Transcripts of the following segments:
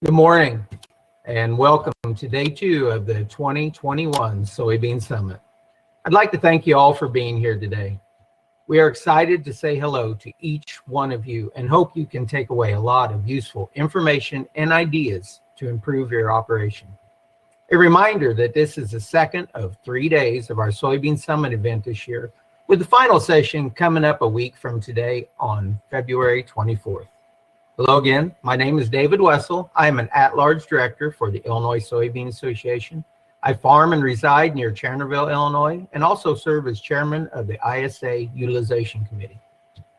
Good morning and welcome to day 2 of the 2021 Soybean Summit. I'd like to thank you all for being here today. We are excited to say hello to each one of you and hope you can take away a lot of useful information and ideas to improve your operation. A reminder that this is the second of 3 days of our Soybean Summit event this year, with the final session coming up a week from today on February 24th. Hello again, my name is David Wessel. I am an at-large director for the Illinois Soybean Association. I farm and reside near Chandlerville, Illinois, and also serve as chairman of the ISA Utilization Committee.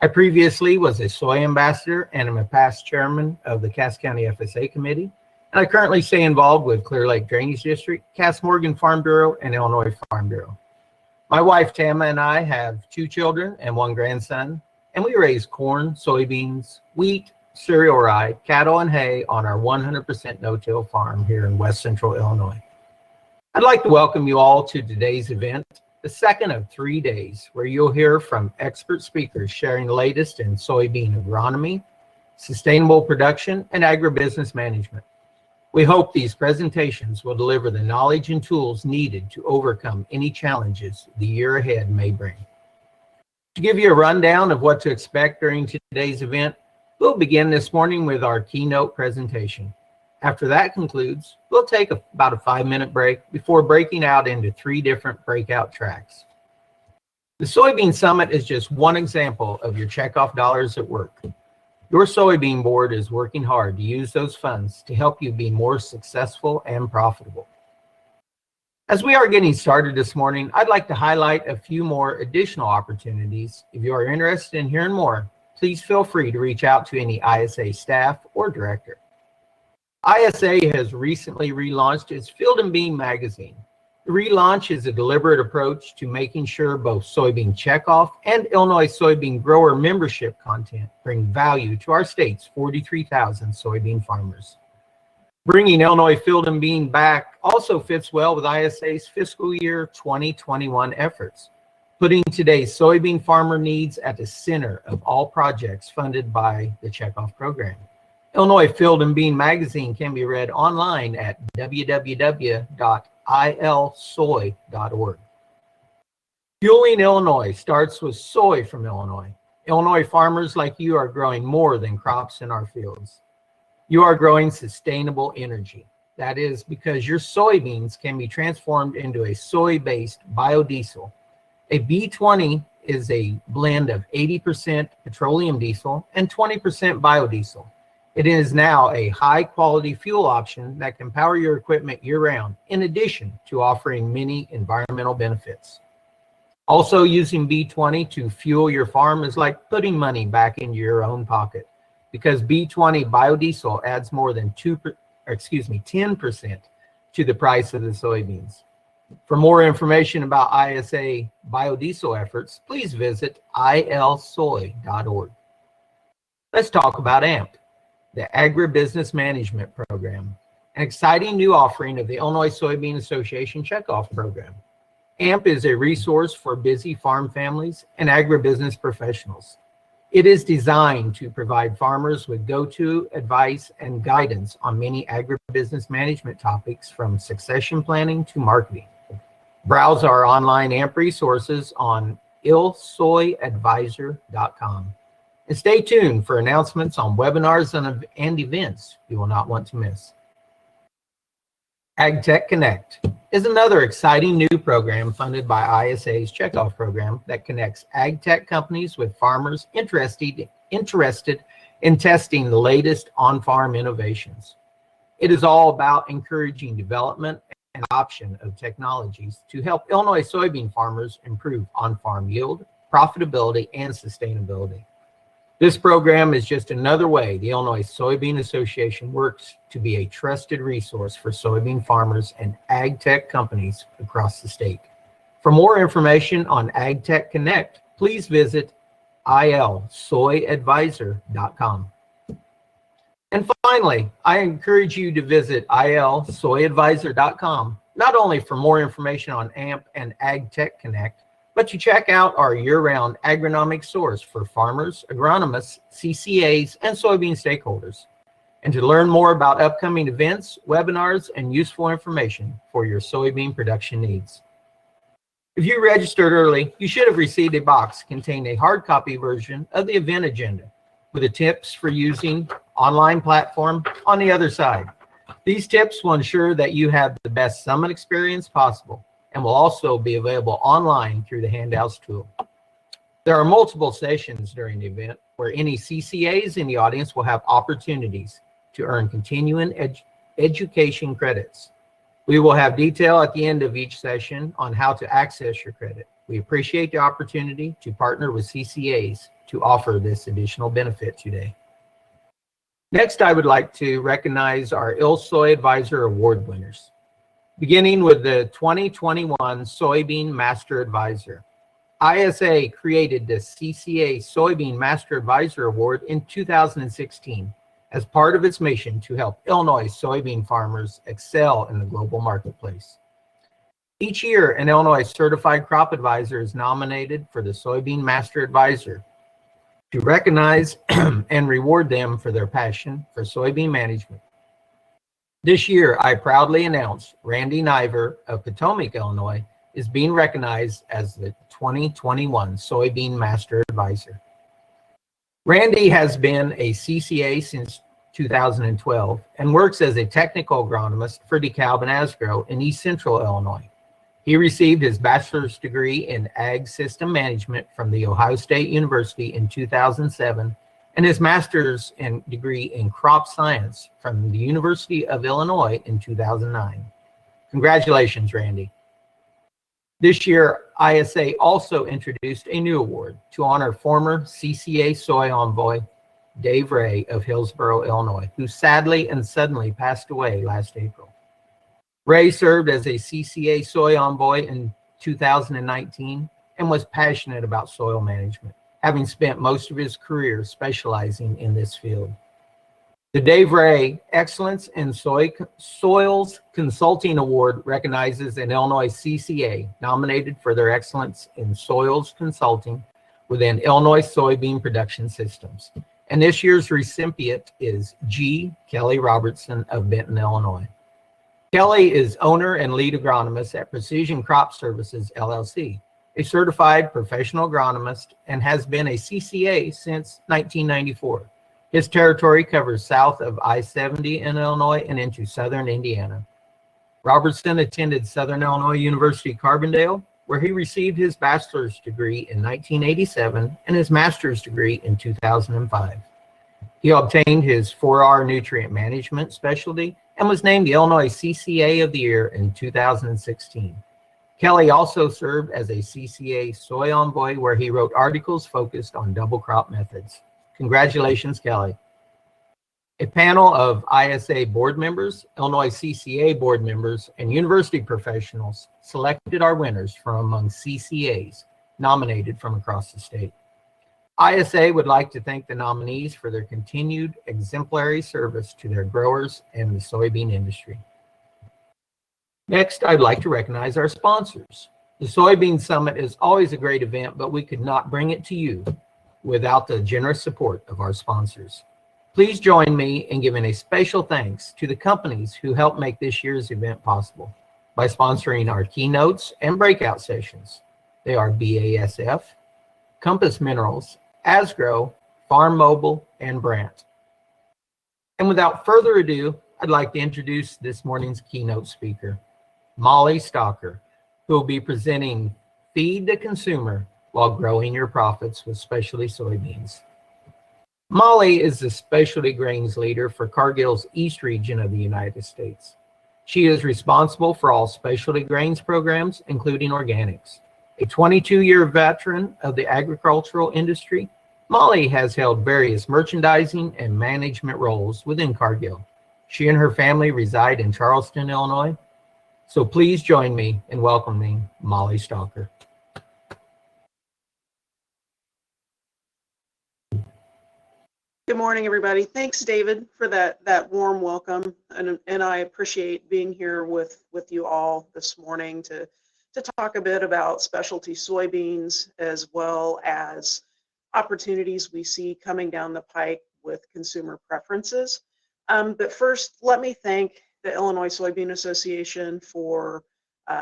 I previously was a soy ambassador and am a past chairman of the Cass County FSA Committee, and I currently stay involved with Clear Lake Drainage District, Cass Morgan Farm Bureau, and Illinois Farm Bureau. My wife Tama and I have 2 children and 1 grandson, and we raise corn, soybeans, wheat, cereal rye, cattle, and hay on our 100% no-till farm here in West Central Illinois. I'd like to welcome you all to today's event, the second of 3 days, where you'll hear from expert speakers sharing the latest in soybean agronomy, sustainable production, and agribusiness management. We hope these presentations will deliver the knowledge and tools needed to overcome any challenges the year ahead may bring. To give you a rundown of what to expect during today's event, we'll begin this morning with our keynote presentation. After that concludes, we'll take about a 5-minute break before breaking out into 3 different breakout tracks. The Soybean Summit is just one example of your checkoff dollars at work. Your soybean board is working hard to use those funds to help you be more successful and profitable. As we are getting started this morning, I'd like to highlight a few more additional opportunities. If you are interested in hearing more, please feel free to reach out to any ISA staff or director. ISA has recently relaunched its Field and Bean magazine. The relaunch is a deliberate approach to making sure both soybean checkoff and Illinois soybean grower membership content bring value to our state's 43,000 soybean farmers. Bringing Illinois Field and Bean back also fits well with ISA's fiscal year 2021 efforts, putting today's soybean farmer needs at the center of all projects funded by the Checkoff program. Illinois Field and Bean magazine can be read online at www.ilsoy.org. Fueling Illinois starts with soy from Illinois. Illinois farmers like you are growing more than crops in our fields. You are growing sustainable energy. That is because your soybeans can be transformed into a soy-based biodiesel. A B20 is a blend of 80% petroleum diesel and 20% biodiesel. It is now a high-quality fuel option that can power your equipment year-round, in addition to offering many environmental benefits. Also, using B20 to fuel your farm is like putting money back into your own pocket, because B20 biodiesel adds more than 10% to the price of the soybeans. For more information about ISA biodiesel efforts, please visit ilsoy.org. Let's talk about AMP, the Agribusiness Management Program, an exciting new offering of the Illinois Soybean Association Checkoff Program. AMP is a resource for busy farm families and agribusiness professionals. It is designed to provide farmers with go-to advice and guidance on many agribusiness management topics, from succession planning to marketing. Browse our online AMP resources on ilsoyadvisor.com. And stay tuned for announcements on webinars and events you will not want to miss. AgTech Connect is another exciting new program funded by ISA's Checkoff program that connects AgTech companies with farmers interested in testing the latest on-farm innovations. It is all about encouraging development and adoption of technologies to help Illinois soybean farmers improve on-farm yield, profitability, and sustainability. This program is just another way the Illinois Soybean Association works to be a trusted resource for soybean farmers and ag tech companies across the state. For more information on AgTech Connect, please visit ilsoyadvisor.com. And finally, I encourage you to visit ilsoyadvisor.com, not only for more information on AMP and AgTech Connect, but to check out our year-round agronomic source for farmers, agronomists, CCAs, and soybean stakeholders. and to learn more about upcoming events, webinars, and useful information for your soybean production needs. If you registered early, you should have received a box containing a hard copy version of the event agenda with the tips for using online platform on the other side. These tips will ensure that you have the best summit experience possible and will also be available online through the handouts tool. There are multiple sessions during the event where any CCAs in the audience will have opportunities to earn continuing education credits. We will have detail at the end of each session on how to access your credit. We appreciate the opportunity to partner with CCAs to offer this additional benefit today. Next, I would like to recognize our ILSOY Advisor Award winners, beginning with the 2021 Soybean Master Advisor. ISA created the CCA Soybean Master Advisor Award in 2016 as part of its mission to help Illinois soybean farmers excel in the global marketplace. Each year, an Illinois certified crop advisor is nominated for the Soybean Master Advisor to recognize and reward them for their passion for soybean management. This year, I proudly announce Randy Niver of Potomac, Illinois, is being recognized as the 2021 Soybean Master Advisor. Randy has been a CCA since 2012 and works as a technical agronomist for DeKalb and Asgrow in East Central Illinois. He received his bachelor's degree in Ag System Management from The Ohio State University in 2007 and his master's degree in Crop Science from the University of Illinois in 2009. Congratulations, Randy. This year, ISA also introduced a new award to honor former CCA Soy Envoy Dave Ray of Hillsboro, Illinois, who sadly and suddenly passed away last April. Ray served as a CCA Soy Envoy in 2019 and was passionate about soil management, having spent most of his career specializing in this field. The Dave Ray Excellence in Soils Consulting Award recognizes an Illinois CCA nominated for their excellence in soils consulting within Illinois soybean production systems. And this year's recipient is G. Kelly Robertson of Benton, Illinois. Kelly is owner and lead agronomist at Precision Crop Services, LLC, a certified professional agronomist, and has been a CCA since 1994. His territory covers south of I-70 in Illinois and into southern Indiana. Robertson attended Southern Illinois University Carbondale, where he received his bachelor's degree in 1987 and his master's degree in 2005. He obtained his 4R nutrient management specialty and was named the Illinois CCA of the Year in 2016. Kelly also served as a CCA Soy Envoy, where he wrote articles focused on double crop methods. Congratulations, Kelly. A panel of ISA board members, Illinois CCA board members, and university professionals selected our winners from among CCAs nominated from across the state. ISA would like to thank the nominees for their continued exemplary service to their growers and the soybean industry. Next, I'd like to recognize our sponsors. The Soybean Summit is always a great event, but we could not bring it to you without the generous support of our sponsors. Please join me in giving a special thanks to the companies who helped make this year's event possible by sponsoring our keynotes and breakout sessions. They are BASF, Compass Minerals, Asgrow, Farm Mobile, and Brandt. And without further ado, I'd like to introduce this morning's keynote speaker, Molly Stalker, who will be presenting Feed the Consumer while growing your profits with specialty soybeans. Molly is the specialty grains leader for Cargill's East region of the United States. She is responsible for all specialty grains programs, including organics. A 22-year veteran of the agricultural industry, Molly has held various merchandising and management roles within Cargill. She and her family reside in Charleston, Illinois. So please join me in welcoming Molly Stalker. Good morning, everybody. Thanks, David, for that warm welcome, and I appreciate being here with you all this morning to talk a bit about specialty soybeans as well as opportunities we see coming down the pike with consumer preferences. But first, let me thank the Illinois Soybean Association for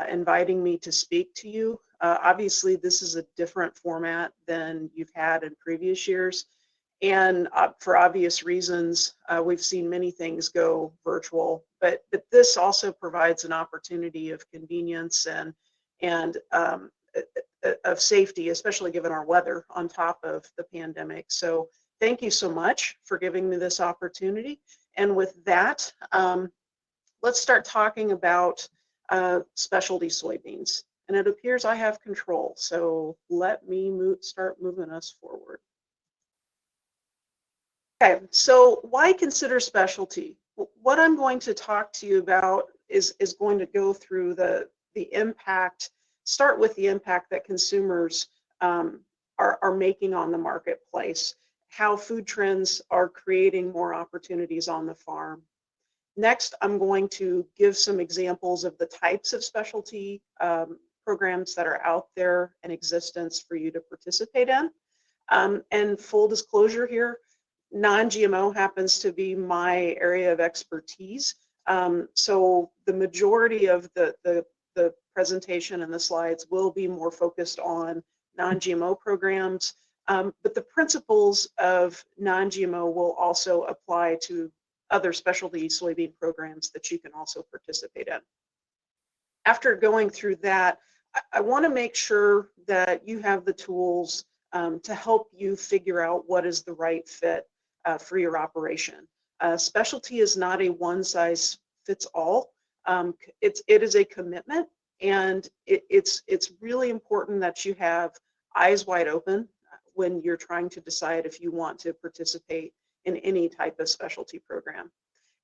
inviting me to speak to you. Obviously, this is a different format than you've had in previous years. And for obvious reasons, we've seen many things go virtual, but this also provides an opportunity of convenience and of safety, especially given our weather on top of the pandemic. So thank you so much for giving me this opportunity. And with that, let's start talking about specialty soybeans. And it appears I have control, so let me start moving us forward. Okay, so why consider specialty? What I'm going to talk to you about is going to go through the impact, start with the impact that consumers are making on the marketplace, how food trends are creating more opportunities on the farm. Next, I'm going to give some examples of the types of specialty programs that are out there in existence for you to participate in. And full disclosure here, non-GMO happens to be my area of expertise. So the majority of the presentation and the slides will be more focused on non-GMO programs, but the principles of non-GMO will also apply to other specialty soybean programs that you can also participate in. After going through that, I want to make sure that you have the tools to help you figure out what is the right fit for your operation. Specialty is not a one-size-fits-all. It is a commitment, and it's really important that you have eyes wide open when you're trying to decide if you want to participate in any type of specialty program.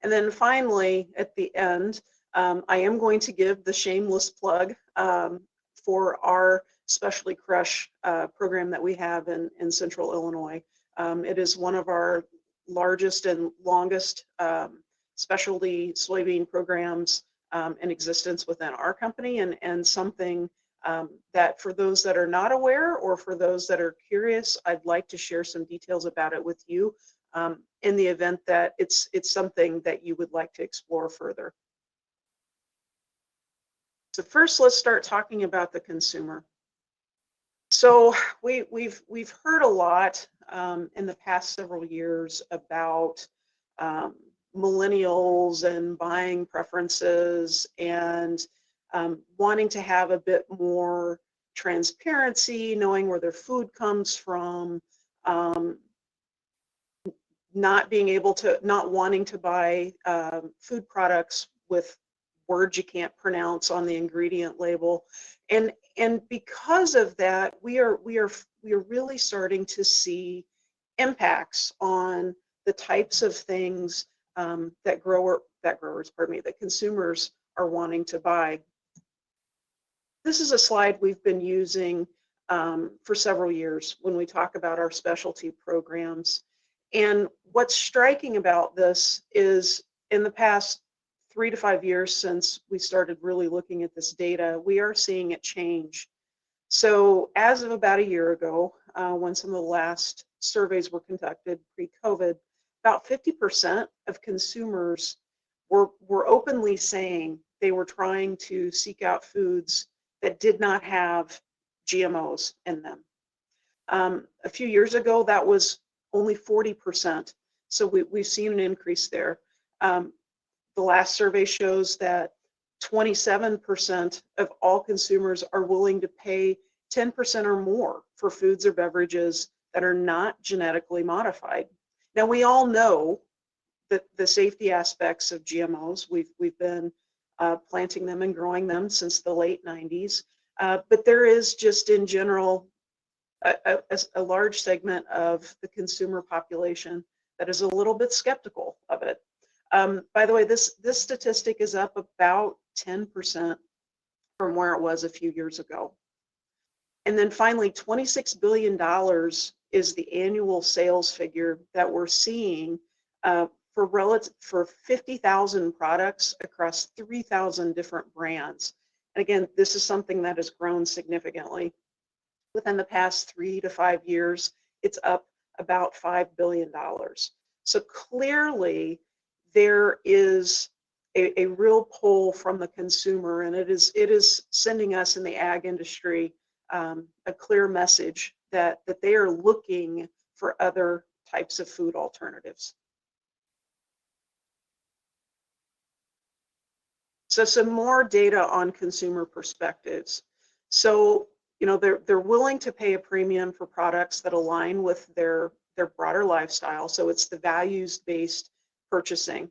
And then finally, at the end, I am going to give the shameless plug for our specialty crush program that we have in Central Illinois. It is one of our largest and longest specialty soybean programs in existence within our company, and something that for those that are not aware or for those that are curious, I'd like to share some details about it with you in the event that it's something that you would like to explore further. So first, let's start talking about the consumer. So we've heard a lot in the past several years about millennials and buying preferences and wanting to have a bit more transparency, knowing where their food comes from, not wanting to buy food products with words you can't pronounce on the ingredient label, and because of that, we are really starting to see impacts on the types of things that consumers are wanting to buy. This is a slide we've been using for several years when we talk about our specialty programs. And what's striking about this is in the past 3 to 5 years since we started really looking at this data, we are seeing it change. So as of about a year ago, when some of the last surveys were conducted pre-COVID, about 50% of consumers were openly saying they were trying to seek out foods that did not have GMOs in them. A few years ago, that was only 40%. So we've seen an increase there. The last survey shows that 27% of all consumers are willing to pay 10% or more for foods or beverages that are not genetically modified. Now, we all know that the safety aspects of GMOs. We've been planting them and growing them since the late 90s, but there is just in general a large segment of the consumer population that is a little bit skeptical of it. By the way, this statistic is up about 10% from where it was a few years ago. And then finally, $26 billion is the annual sales figure that we're seeing for 50,000 products across 3,000 different brands. And again, this is something that has grown significantly. Within the past 3 to 5 years, it's up about $5 billion. So clearly, there is a real pull from the consumer, and it is sending us in the ag industry a clear message that they are looking for other types of food alternatives. So some more data on consumer perspectives. So, they're willing to pay a premium for products that align with their broader lifestyle. So it's the values-based purchasing.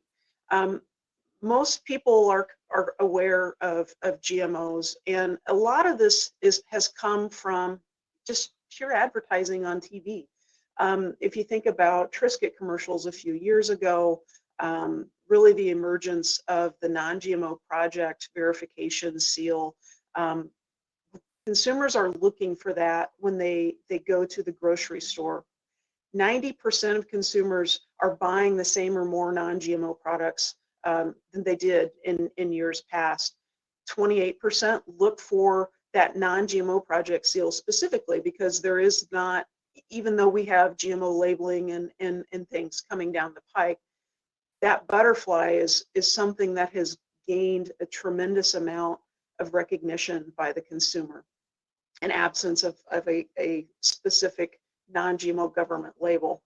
Most people are aware of GMOs, and a lot of this has come from just pure advertising on TV. If you think about Triscuit commercials a few years ago, really the emergence of the non-GMO project verification seal, consumers are looking for that when they go to the grocery store. 90% of consumers are buying the same or more non-GMO products than they did in years past. 28% look for that non-GMO project seal specifically because there is not, even though we have GMO labeling and things coming down the pike, that butterfly is something that has gained a tremendous amount of recognition by the consumer in absence of a specific non-GMO government label.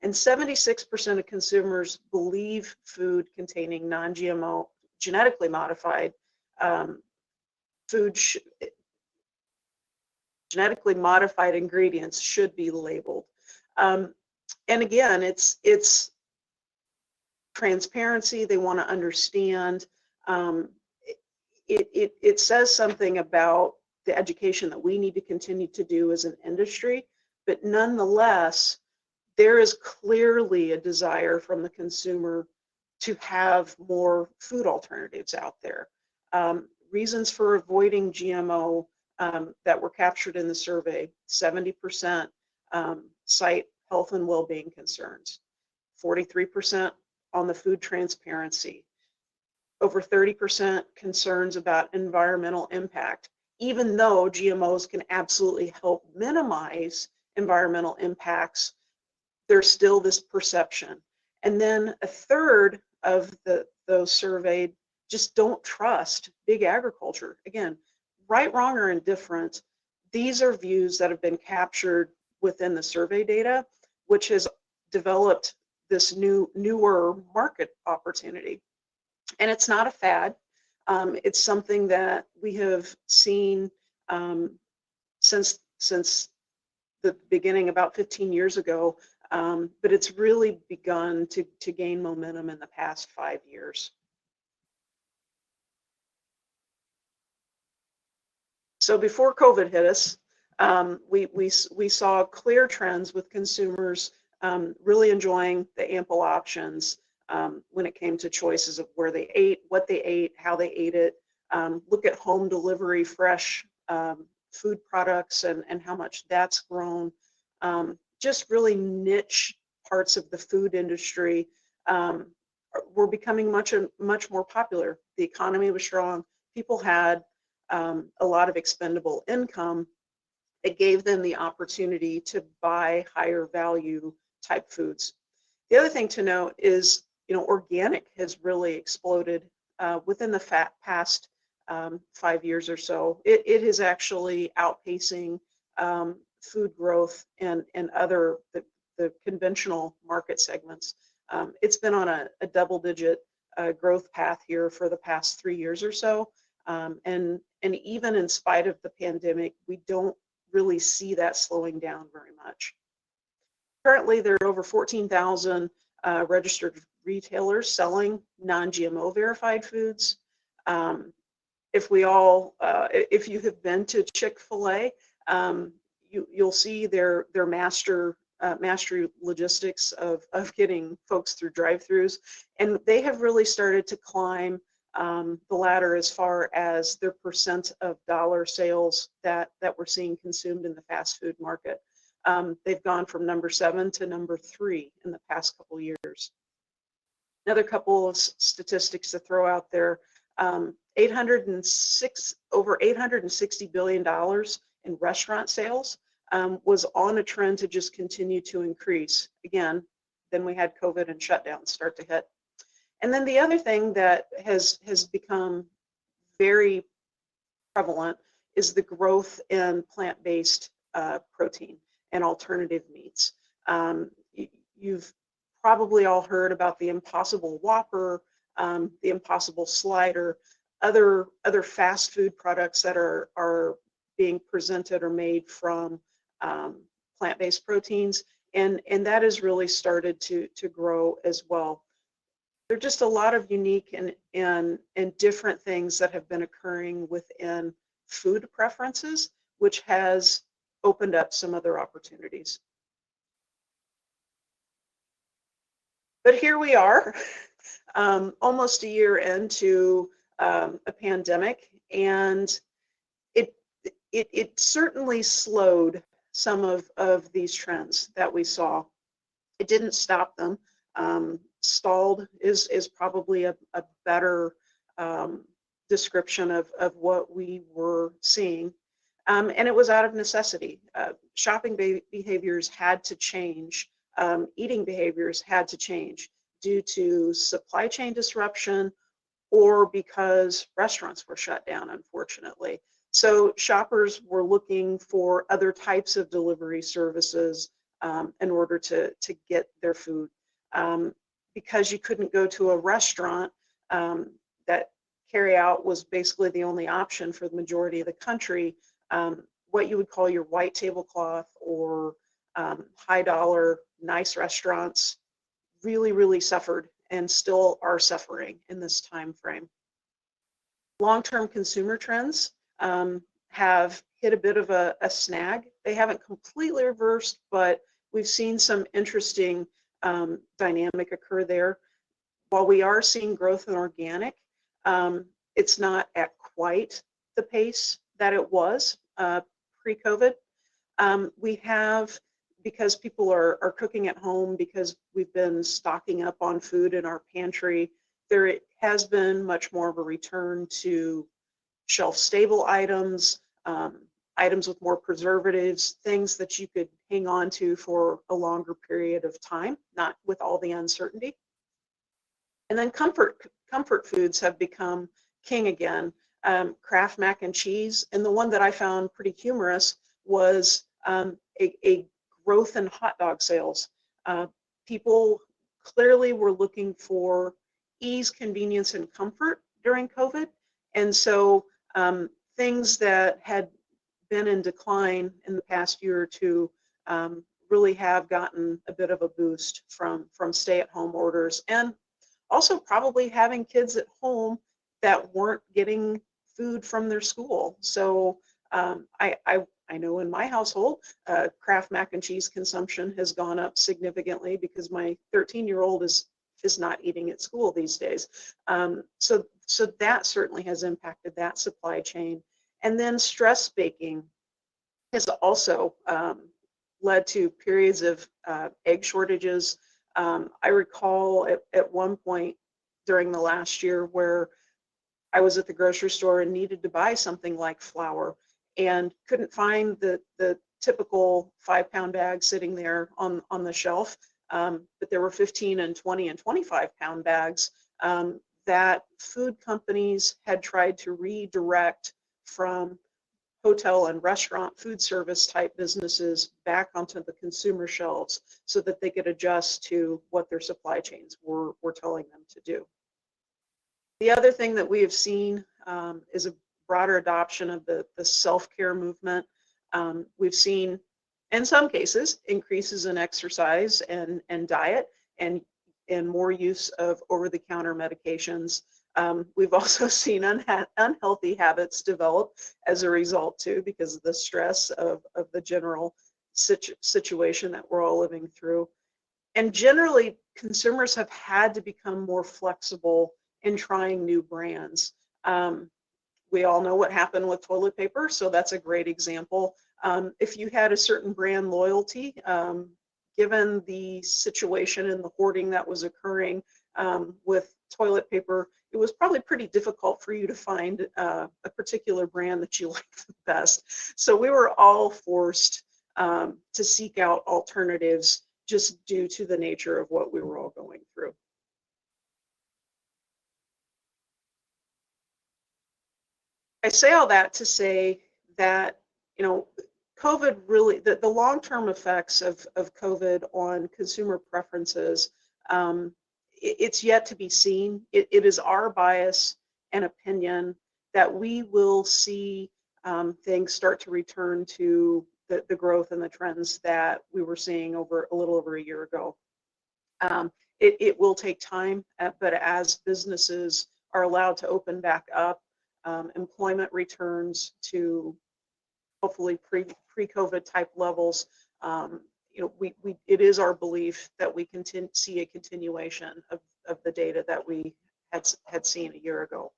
And 76% of consumers believe food containing non-GMO, genetically modified genetically modified ingredients should be labeled. And again, it's transparency. They want to understand. It says something about the education that we need to continue to do as an industry, but nonetheless, there is clearly a desire from the consumer to have more food alternatives out there. Reasons for avoiding GMO that were captured in the survey: 70% cite health and well-being concerns, 43% on the food transparency, over 30% concerns about environmental impact. Even though GMOs can absolutely help minimize environmental impacts, there's still this perception. And then a third of those surveyed just don't trust big agriculture. Again, right, wrong, or indifferent, these are views that have been captured within the survey data, which has developed this newer market opportunity. And it's not a fad. It's something that we have seen since the beginning about 15 years ago, but it's really begun to gain momentum in the past 5 years. So before COVID hit us, we saw clear trends with consumers really enjoying the ample options when it came to choices of where they ate, what they ate, how they ate it. Look at home delivery, fresh food products and how much that's grown. Just really niche parts of the food industry were becoming much more popular. The economy was strong. People had a lot of expendable income. It gave them the opportunity to buy higher value type foods. The other thing to note is, organic has really exploded within the past 5 years or so. It is actually outpacing food growth and other the conventional market segments. It's been on a double-digit growth path here for the past 3 years or so, and even in spite of the pandemic, we don't really see that slowing down very much. Currently, there are over 14,000 registered retailers selling non-GMO verified foods. If you have been to Chick-fil-A, you'll see their mastery logistics of getting folks through drive-throughs, and they have really started to climb the ladder as far as their percent of dollar sales that we're seeing consumed in the fast food market. They've gone from number 7 to number 3 in the past couple years. Another couple of statistics to throw out there: over $860 billion in restaurant sales was on a trend to just continue to increase. Again, then we had COVID and shutdowns start to hit. And then the other thing that has become very prevalent is the growth in plant-based protein and alternative meats. You've probably all heard about the Impossible Whopper, the Impossible Slider, other fast food products that are being presented or made from plant-based proteins, and that has really started to grow as well. There are just a lot of unique and different things that have been occurring within food preferences, which has opened up some other opportunities. But here we are, almost a year into a pandemic, and it certainly slowed some of these trends that we saw. It didn't stop them. Stalled is probably a better description of what we were seeing. And it was out of necessity. Shopping behaviors had to change. Eating behaviors had to change due to supply chain disruption or because restaurants were shut down, unfortunately. So shoppers were looking for other types of delivery services in order to get their food. Because you couldn't go to a restaurant, that carry out was basically the only option for the majority of the country. What you would call your white tablecloth or high dollar, nice restaurants really suffered and still are suffering in this time frame. Long-term consumer trends have hit a bit of a snag. They haven't completely reversed, but we've seen some interesting dynamic occur there. While we are seeing growth in organic, it's not at quite the pace that it was pre-COVID. We have, because people are cooking at home, because we've been stocking up on food in our pantry, there has been much more of a return to shelf-stable items, items with more preservatives, things that you could hang on to for a longer period of time, not with all the uncertainty. And then comfort foods have become king again. Kraft mac and cheese, and the one that I found pretty humorous was a growth in hot dog sales. People clearly were looking for ease, convenience, and comfort during COVID. And so things that had been in decline in the past year or two really have gotten a bit of a boost from stay-at-home orders, and also probably having kids at home that weren't getting food from their school. So I know in my household, Kraft mac and cheese consumption has gone up significantly because my 13-year-old is not eating at school these days. So that certainly has impacted that supply chain. And then stress baking has also led to periods of egg shortages. I recall at one point during the last year where I was at the grocery store and needed to buy something like flour and couldn't find the typical 5-pound bag sitting there on the shelf, but there were 15 and 20 and 25-pound bags that food companies had tried to redirect from hotel and restaurant food service type businesses back onto the consumer shelves so that they could adjust to what their supply chains were telling them to do. The other thing that we have seen is a broader adoption of the self-care movement. We've seen, in some cases, increases in exercise and diet and more use of over-the-counter medications. We've also seen unhealthy habits develop as a result too, because of the stress of the general situation that we're all living through. And generally, consumers have had to become more flexible in trying new brands. We all know what happened with toilet paper, so that's a great example. If you had a certain brand loyalty, given the situation and the hoarding that was occurring with toilet paper, it was probably pretty difficult for you to find a particular brand that you liked the best. So we were all forced to seek out alternatives just due to the nature of what we were all going through. I say all that to say that, COVID really, the long-term effects of COVID on consumer preferences, it's yet to be seen. It is our bias and opinion that we will see things start to return to the growth and the trends that we were seeing over a little over a year ago. It will take time, but as businesses are allowed to open back up, employment returns to hopefully pre-COVID type levels. It is our belief that we see a continuation of the data that we had seen a year ago.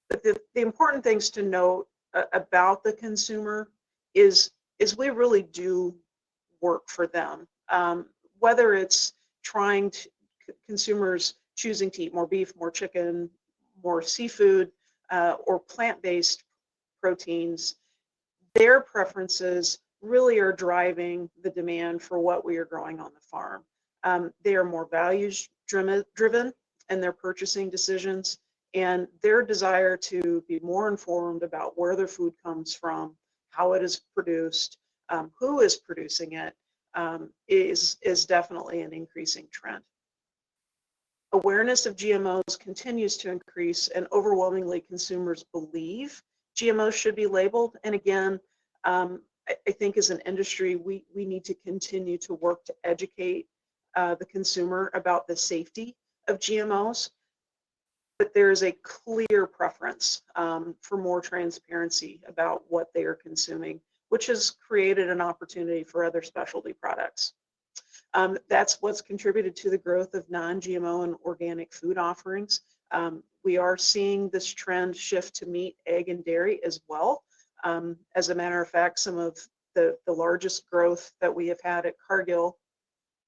But the important things to note about the consumer is we really do work for them. Whether it's consumers choosing to eat more beef, more chicken, more seafood, or plant-based proteins, their preferences really are driving the demand for what we are growing on the farm. They are more values driven in their purchasing decisions, and their desire to be more informed about where their food comes from, how it is produced, who is producing it, is definitely an increasing trend. Awareness of GMOs continues to increase, and overwhelmingly consumers believe GMOs should be labeled. And again, I think as an industry, we need to continue to work to educate the consumer about the safety of GMOs. But there is a clear preference for more transparency about what they are consuming, which has created an opportunity for other specialty products. That's what's contributed to the growth of non-GMO and organic food offerings. We are seeing this trend shift to meat, egg, and dairy as well. As a matter of fact, some of the largest growth that we have had at Cargill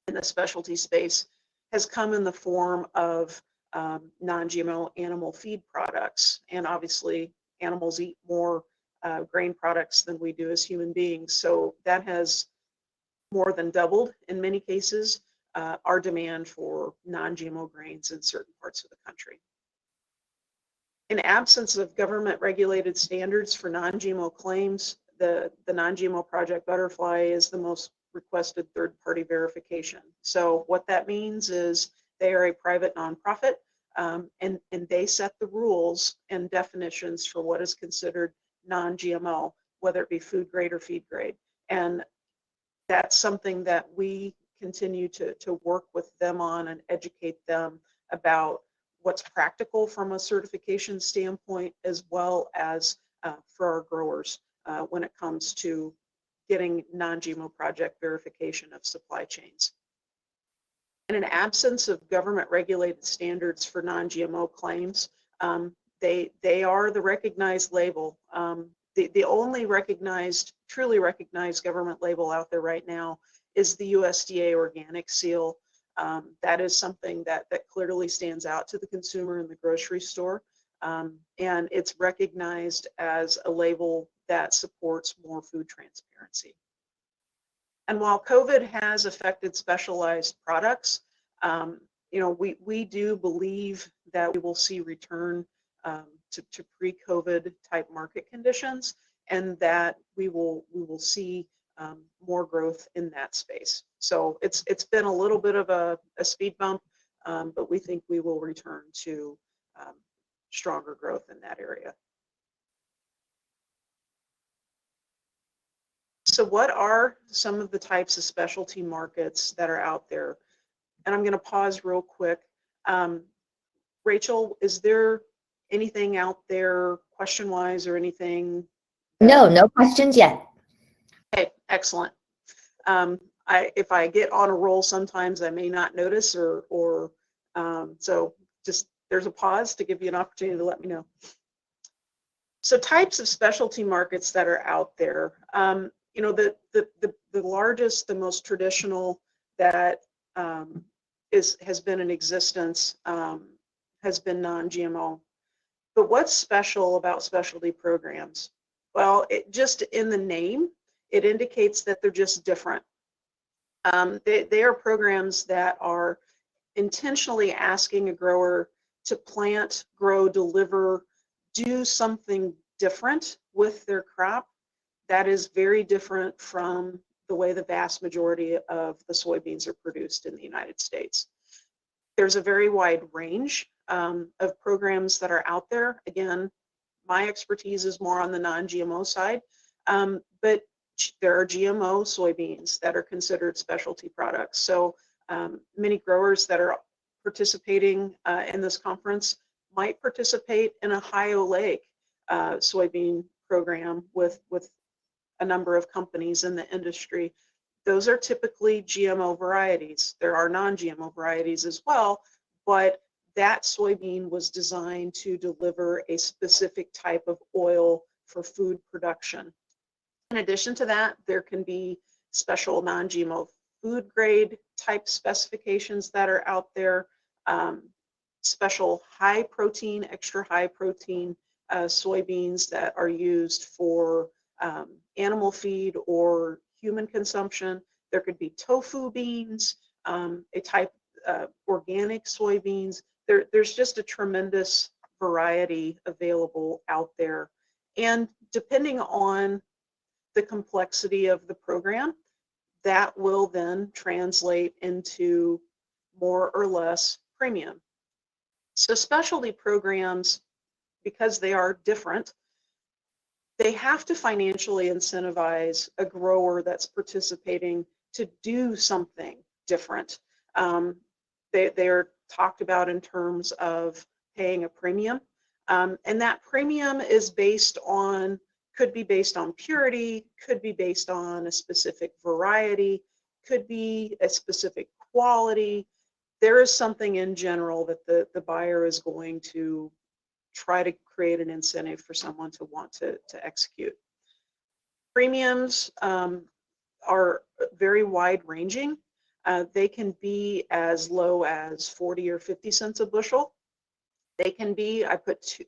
in the specialty space has come in the form of non-GMO animal feed products. And obviously, animals eat more grain products than we do as human beings. So that has more than doubled, in many cases, our demand for non-GMO grains in certain parts of the country. In absence of government-regulated standards for non-GMO claims, the non-GMO Project Butterfly is the most requested third-party verification. So what that means is they are a private nonprofit, and they set the rules and definitions for what is considered non-GMO, whether it be food grade or feed grade. And that's something that we continue to work with them on and educate them about what's practical from a certification standpoint, as well as for our growers when it comes to getting non-GMO project verification of supply chains. In an absence of government regulated standards for non-GMO claims, they are the recognized label. The only truly recognized government label out there right now is the USDA organic seal. That is something that clearly stands out to the consumer in the grocery store. And it's recognized as a label that supports more food transparency. And while COVID has affected specialized products, we do believe that we will see return to pre-COVID type market conditions, and that we will see more growth in that space. So it's been a little bit of a speed bump, but we think we will return to stronger growth in that area. So what are some of the types of specialty markets that are out there? And I'm going to pause real quick. Rachel, is there anything out there question-wise or anything? No questions yet. Okay, excellent. If I get on a roll, sometimes I may not notice, or so just there's a pause to give you an opportunity to let me know. So types of specialty markets that are out there. The largest, the most traditional that has been in existence has been non-GMO. But what's special about specialty programs? Well, just in the name, it indicates that they're just different. They are programs that are intentionally asking a grower to plant, grow, deliver, do something different with their crop, that is very different from the way the vast majority of the soybeans are produced in the United States. There's a very wide range of programs that are out there. Again, my expertise is more on the non-GMO side, but there are GMO soybeans that are considered specialty products. So many growers that are participating in this conference might participate in a high oleic soybean program with a number of companies in the industry. Those are typically GMO varieties. There are non-GMO varieties as well, but that soybean was designed to deliver a specific type of oil for food production. In addition to that, there can be special non-GMO food grade type specifications that are out there, special high protein, extra high protein soybeans that are used for animal feed or human consumption. There could be tofu beans, a type organic soybeans. There's just a tremendous variety available out there. And depending on the complexity of the program, that will then translate into more or less premium. So specialty programs, because they are different, they have to financially incentivize a grower that's participating to do something different. They are talked about in terms of paying a premium, and that premium is based on, could be based on purity, could be based on a specific variety, could be a specific quality. There is something in general that the buyer is going to try to create an incentive for someone to want to execute. Premiums are very wide ranging. They can be as low as 40 or 50 cents a bushel. They can be, I put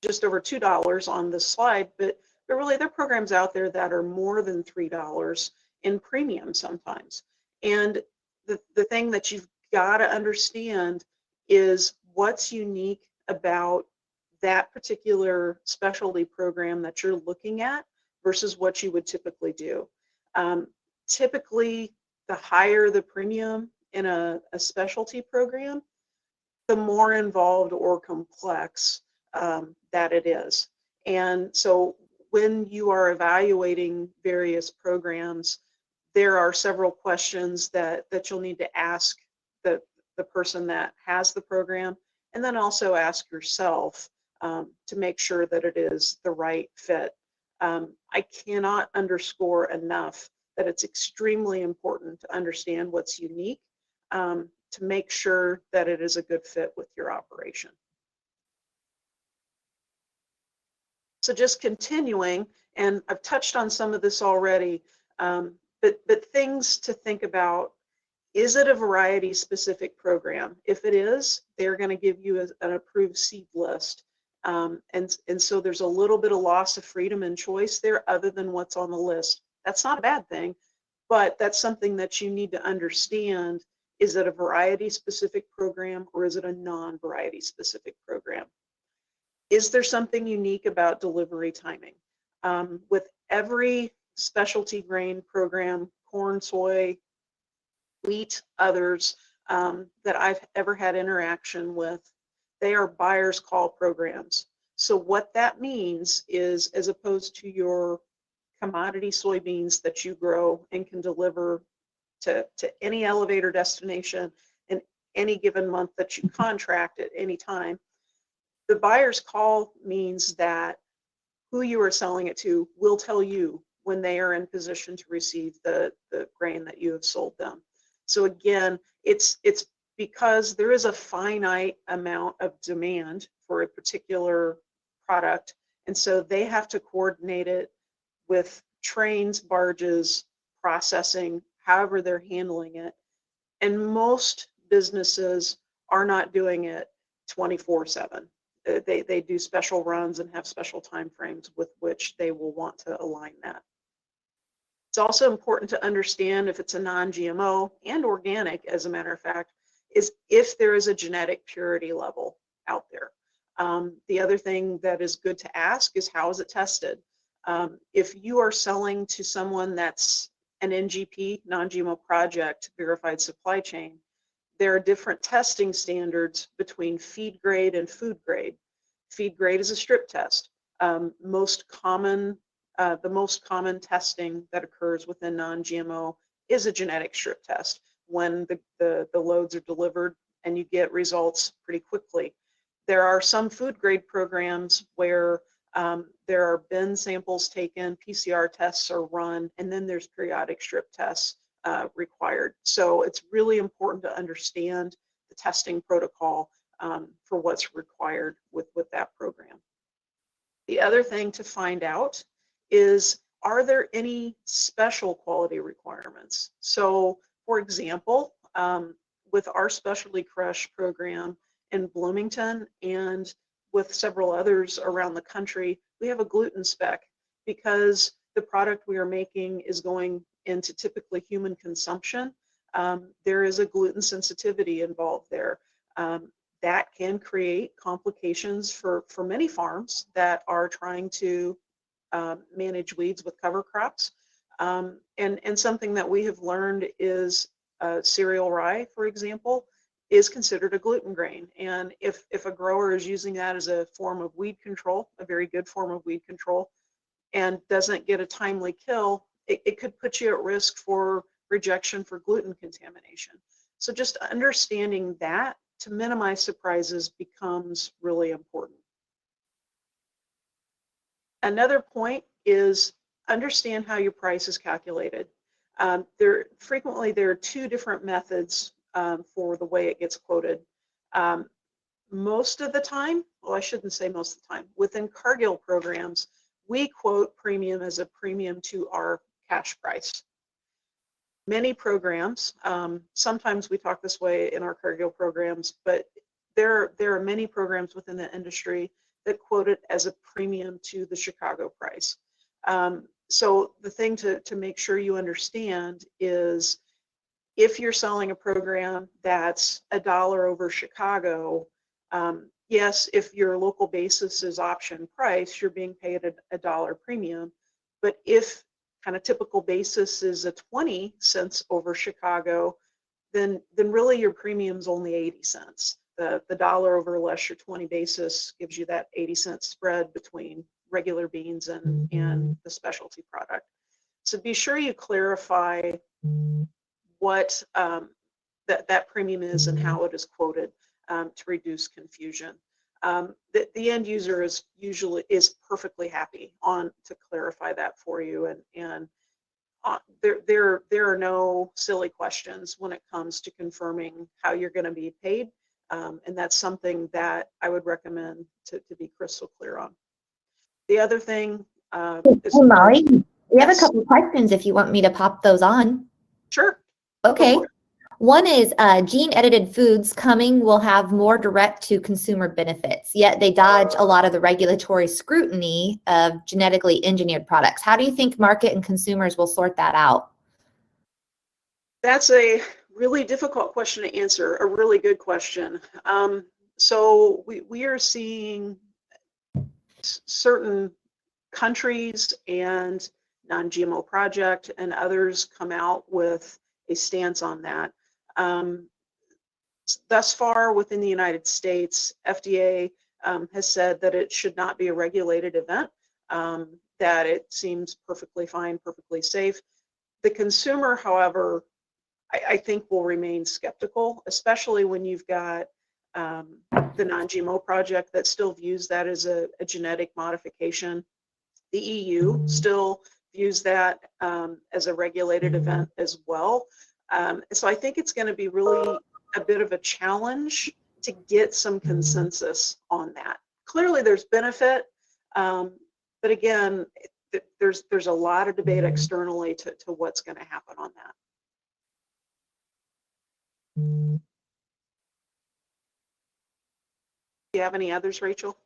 just over $2 on this slide, but really there are programs out there that are more than $3 in premium sometimes. And the thing that you've got to understand is what's unique about that particular specialty program that you're looking at versus what you would typically do. Typically, the higher the premium in a specialty program, the more involved or complex that it is. And so when you are evaluating various programs, there are several questions that you'll need to ask the person that has the program, and then also ask yourself to make sure that it is the right fit. I cannot underscore enough that it's extremely important to understand what's unique to make sure that it is a good fit with your operation. So just continuing, and I've touched on some of this already, but things to think about. Is it a variety specific program? If it is, they're going to give you an approved seed list. And so there's a little bit of loss of freedom and choice there other than what's on the list. That's not a bad thing, but that's something that you need to understand. Is it a variety specific program or is it a non-variety specific program? Is there something unique about delivery timing? With every specialty grain program, corn, soy, wheat, others that I've ever had interaction with, they are buyer's call programs. So what that means is, as opposed to your commodity soybeans that you grow and can deliver to any elevator destination in any given month that you contract at any time, the buyer's call means that who you are selling it to will tell you when they are in position to receive the grain that you have sold them. So again, it's because there is a finite amount of demand for a particular product, and so they have to coordinate it with trains, barges, processing, however they're handling it. And most businesses are not doing it 24/7. They do special runs and have special time frames with which they will want to align that. It's also important to understand if it's a non-GMO and organic, as a matter of fact, is if there is a genetic purity level out there. The other thing that is good to ask is, how is it tested? If you are selling to someone that's an NGP, non-GMO project, verified supply chain, there are different testing standards between feed grade and food grade. Feed grade is a strip test. The most common testing that occurs within non-GMO is a genetic strip test, when the loads are delivered and you get results pretty quickly. There are some food grade programs where there are bin samples taken, PCR tests are run, and then there's periodic strip tests required. So it's really important to understand the testing protocol for what's required with that program. The other thing to find out is, are there any special quality requirements? So, for example, with our specialty crush program in Bloomington and with several others around the country, we have a gluten spec, because the product we are making is going into typically human consumption. There is a gluten sensitivity involved there. That can create complications for many farms that are trying to manage weeds with cover crops. And something that we have learned is cereal rye, for example, is considered a gluten grain. And if a grower is using that as a form of weed control, a very good form of weed control, and doesn't get a timely kill, it could put you at risk for rejection for gluten contamination. So just understanding that to minimize surprises becomes really important. Another point is, understand how your price is calculated. Frequently there are two different methods for the way it gets quoted. Most of the time, well, I shouldn't say most of the time, within Cargill programs, we quote premium as a premium to our cash price. Many programs, sometimes we talk this way in our Cargill programs, but there are many programs within the industry that quote it as a premium to the Chicago price. So the thing to make sure you understand is, if you're selling a program that's $1 over Chicago, yes, if your local basis is option price, you're being paid a $1 premium. But if kind of typical basis is a 20 cents over Chicago, then really your premium's only 80 cents. The $1 over less your 20 basis gives you that 80-cent spread between regular beans and the specialty product. So be sure you clarify what that premium is and how it is quoted to reduce confusion. The end user is perfectly happy to clarify that for you, and there are no silly questions when it comes to confirming how you're going to be paid, and that's something that I would recommend to be crystal clear on. The other thing is, Hey, Molly, we have a yes. couple of questions if you want me to pop those on. Sure. Okay. One is, gene-edited foods coming will have more direct-to-consumer benefits, yet they dodge a lot of the regulatory scrutiny of genetically engineered products. How do you think market and consumers will sort that out? That's a really difficult question to answer, a really good question. So we are seeing certain countries and non-GMO project and others come out with a stance on that. Thus far within the United States, FDA has said that it should not be a regulated event, that it seems perfectly fine, perfectly safe. The consumer, however, I think will remain skeptical, especially when you've got the non-GMO project that still views that as a genetic modification. The EU still views that as a regulated event as well. So I think it's going to be really a bit of a challenge to get some consensus on that. Clearly there's benefit, but again, there's a lot of debate externally to what's going to happen on that. Do you have any others, Rachel?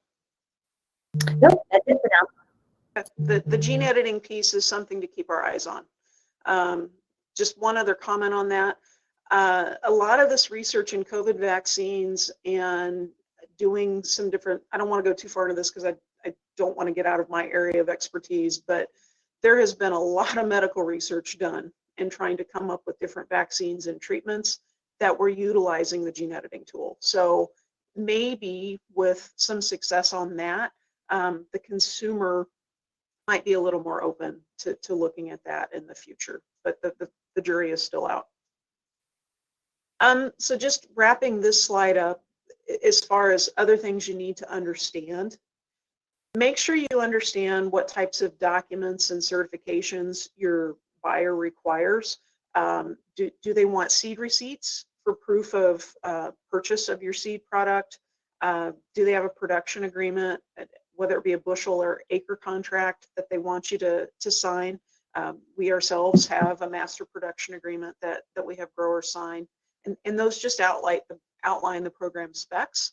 Nope, that's it for now. The gene editing piece is something to keep our eyes on. Just one other comment on that. A lot of this research in COVID vaccines and doing some different, I don't want to go too far into this because I don't want to get out of my area of expertise, but there has been a lot of medical research done in trying to come up with different vaccines and treatments that were utilizing the gene editing tool. So maybe with some success on that, the consumer might be a little more open to looking at that in the future, but the jury is still out. So just wrapping this slide up, as far as other things you need to understand, make sure you understand what types of documents and certifications your buyer requires. Do they want seed receipts for proof of purchase of your seed product? Do they have a production agreement, whether it be a bushel or acre contract that they want you to sign? We ourselves have a master production agreement that we have growers sign, and those just outline the program specs.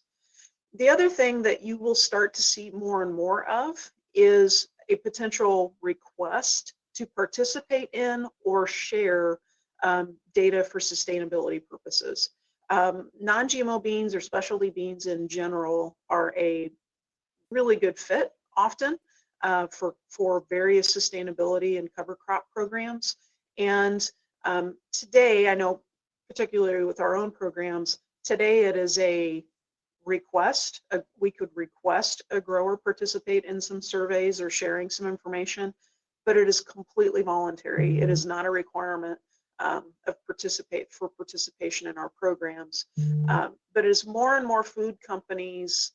The other thing that you will start to see more and more of is a potential request to participate in or share data for sustainability purposes. Non-GMO beans or specialty beans in general are a really good fit often for various sustainability and cover crop programs. And today, I know particularly with our own programs, today it is a request. We could request a grower participate in some surveys or sharing some information, but it is completely voluntary. It is not a requirement of participation in our programs. But as more and more food companies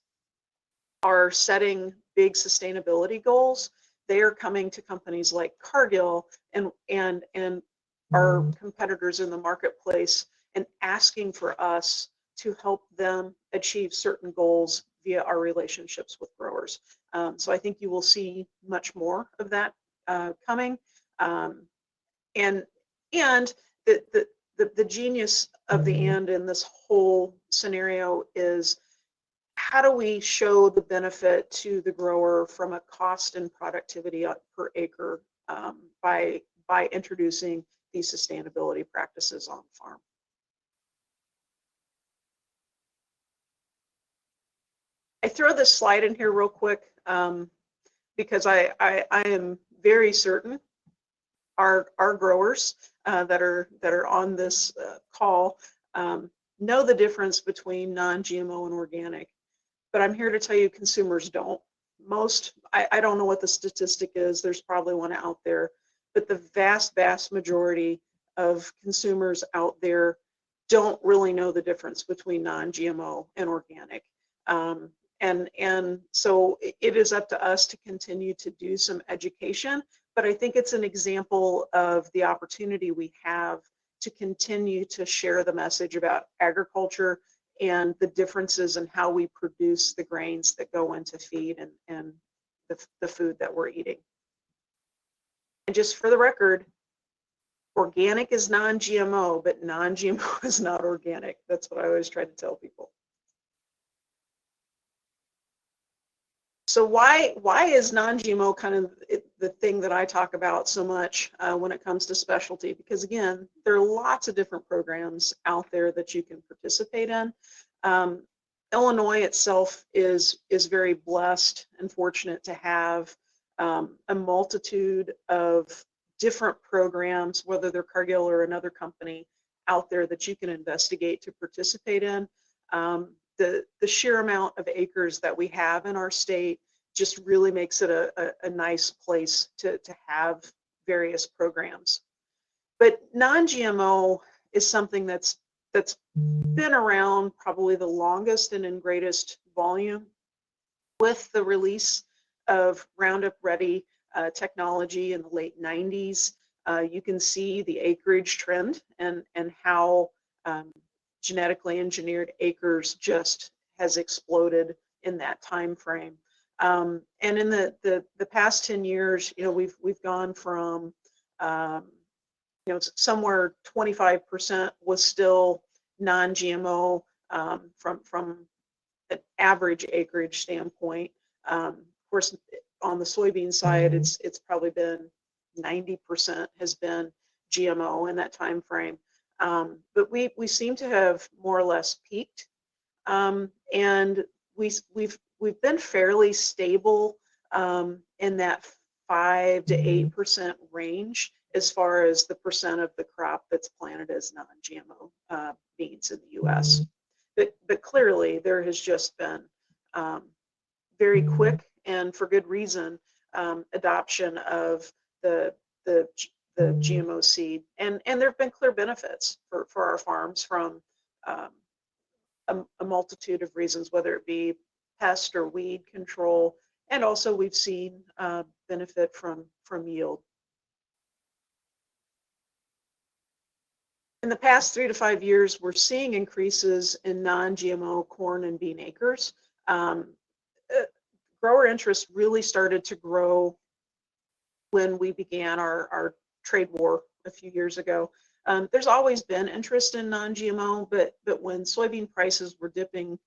are setting big sustainability goals, they are coming to companies like Cargill and our competitors in the marketplace and asking for us to help them achieve certain goals via our relationships with growers. So I think you will see much more of that coming. And the genius of the and in this whole scenario is, how do we show the benefit to the grower from a cost and productivity per acre by introducing these sustainability practices on the farm? I throw this slide in here real quick because I am very certain our growers that are on this call know the difference between non-GMO and organic, but I'm here to tell you consumers don't. I don't know what the statistic is, there's probably one out there, but the vast majority of consumers out there don't really know the difference between non-GMO and organic. And so it is up to us to continue to do some education, but I think it's an example of the opportunity we have to continue to share the message about agriculture and the differences in how we produce the grains that go into feed and the food that we're eating. And just for the record, organic is non-GMO, but non-GMO is not organic. That's what I always try to tell people. So why is non-GMO kind of the thing that I talk about so much when it comes to specialty? Because again, there are lots of different programs out there that you can participate in. Illinois itself is very blessed and fortunate to have a multitude of different programs, whether they're Cargill or another company out there that you can investigate to participate in. The sheer amount of acres that we have in our state just really makes it a nice place to have various programs. But non-GMO is something that's been around probably the longest and in greatest volume. With the release of Roundup Ready technology in the late 90s, you can see the acreage trend and how genetically engineered acres just has exploded in that time frame. And in the past 10 years, we've gone from somewhere 25% was still non-GMO from an average acreage standpoint. Of course, on the soybean side, it's probably been 90% has been GMO in that time frame. But we seem to have more or less peaked. And we've been fairly stable in that 5 to 8% range as far as the percent of the crop that's planted as non-GMO beans in the U.S. But clearly there has just been very quick and for good reason adoption of the GMO seed, and there have been clear benefits for our farms from a multitude of reasons, whether it be pest or weed control, and also we've seen benefit from yield. In the past 3 to 5 years, we're seeing increases in non-GMO corn and bean acres. Grower interest really started to grow when we began our trade war a few years ago. There's always been interest in non-GMO, but when soybean prices were dipping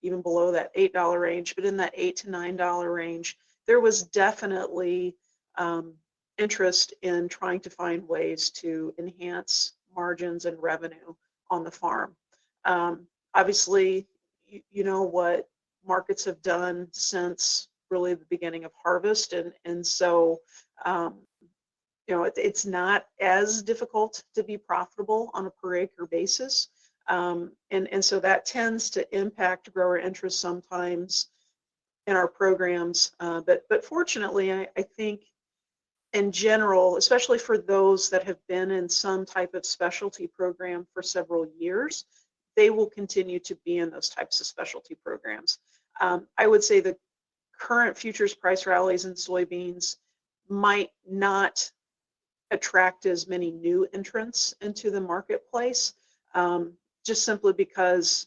even below that $8 range, but in that $8 to $9 range, there was definitely interest in trying to find ways to enhance margins and revenue on the farm. Obviously, you know what markets have done since really the beginning of harvest, and so you know, it's not as difficult to be profitable on a per acre basis, and so that tends to impact grower interest sometimes in our programs. But fortunately, I think in general, especially for those that have been in some type of specialty program for several years, they will continue to be in those types of specialty programs. I would say the current futures price rallies in soybeans might not attract as many new entrants into the marketplace, just simply because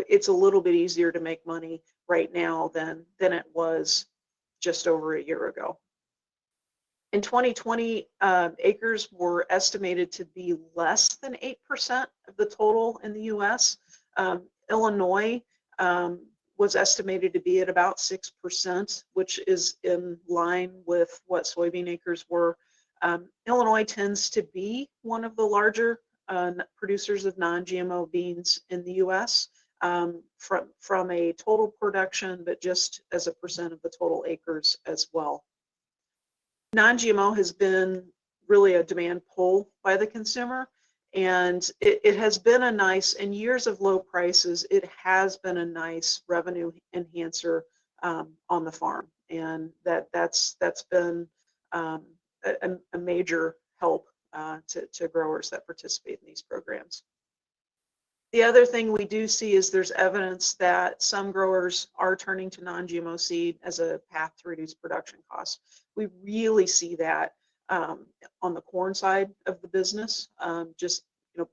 it's a little bit easier to make money right now than it was just over a year ago. In 2020, acres were estimated to be less than 8% of the total in the U.S. Illinois was estimated to be at about 6%, which is in line with what soybean acres were. Illinois tends to be one of the larger producers of non-GMO beans in the U.S. From a total production, but just as a percent of the total acres as well. Non-GMO has been really a demand pull by the consumer, and it has been a nice, in years of low prices, it has been a nice revenue enhancer on the farm, and that's been a major help to growers that participate in these programs. The other thing we do see is there's evidence that some growers are turning to non-GMO seed as a path to reduce production costs. We really see that on the corn side of the business, just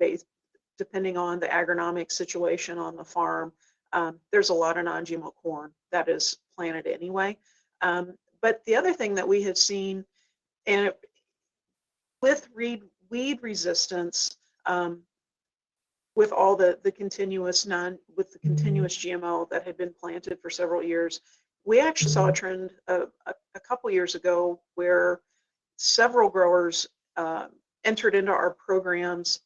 based depending on the agronomic situation on the farm. There's a lot of non-GMO corn that is planted anyway. But the other thing that we have seen, and with weed resistance, with all the continuous continuous GMO that had been planted for several years, we actually saw a trend a couple years ago where several growers entered into our programs.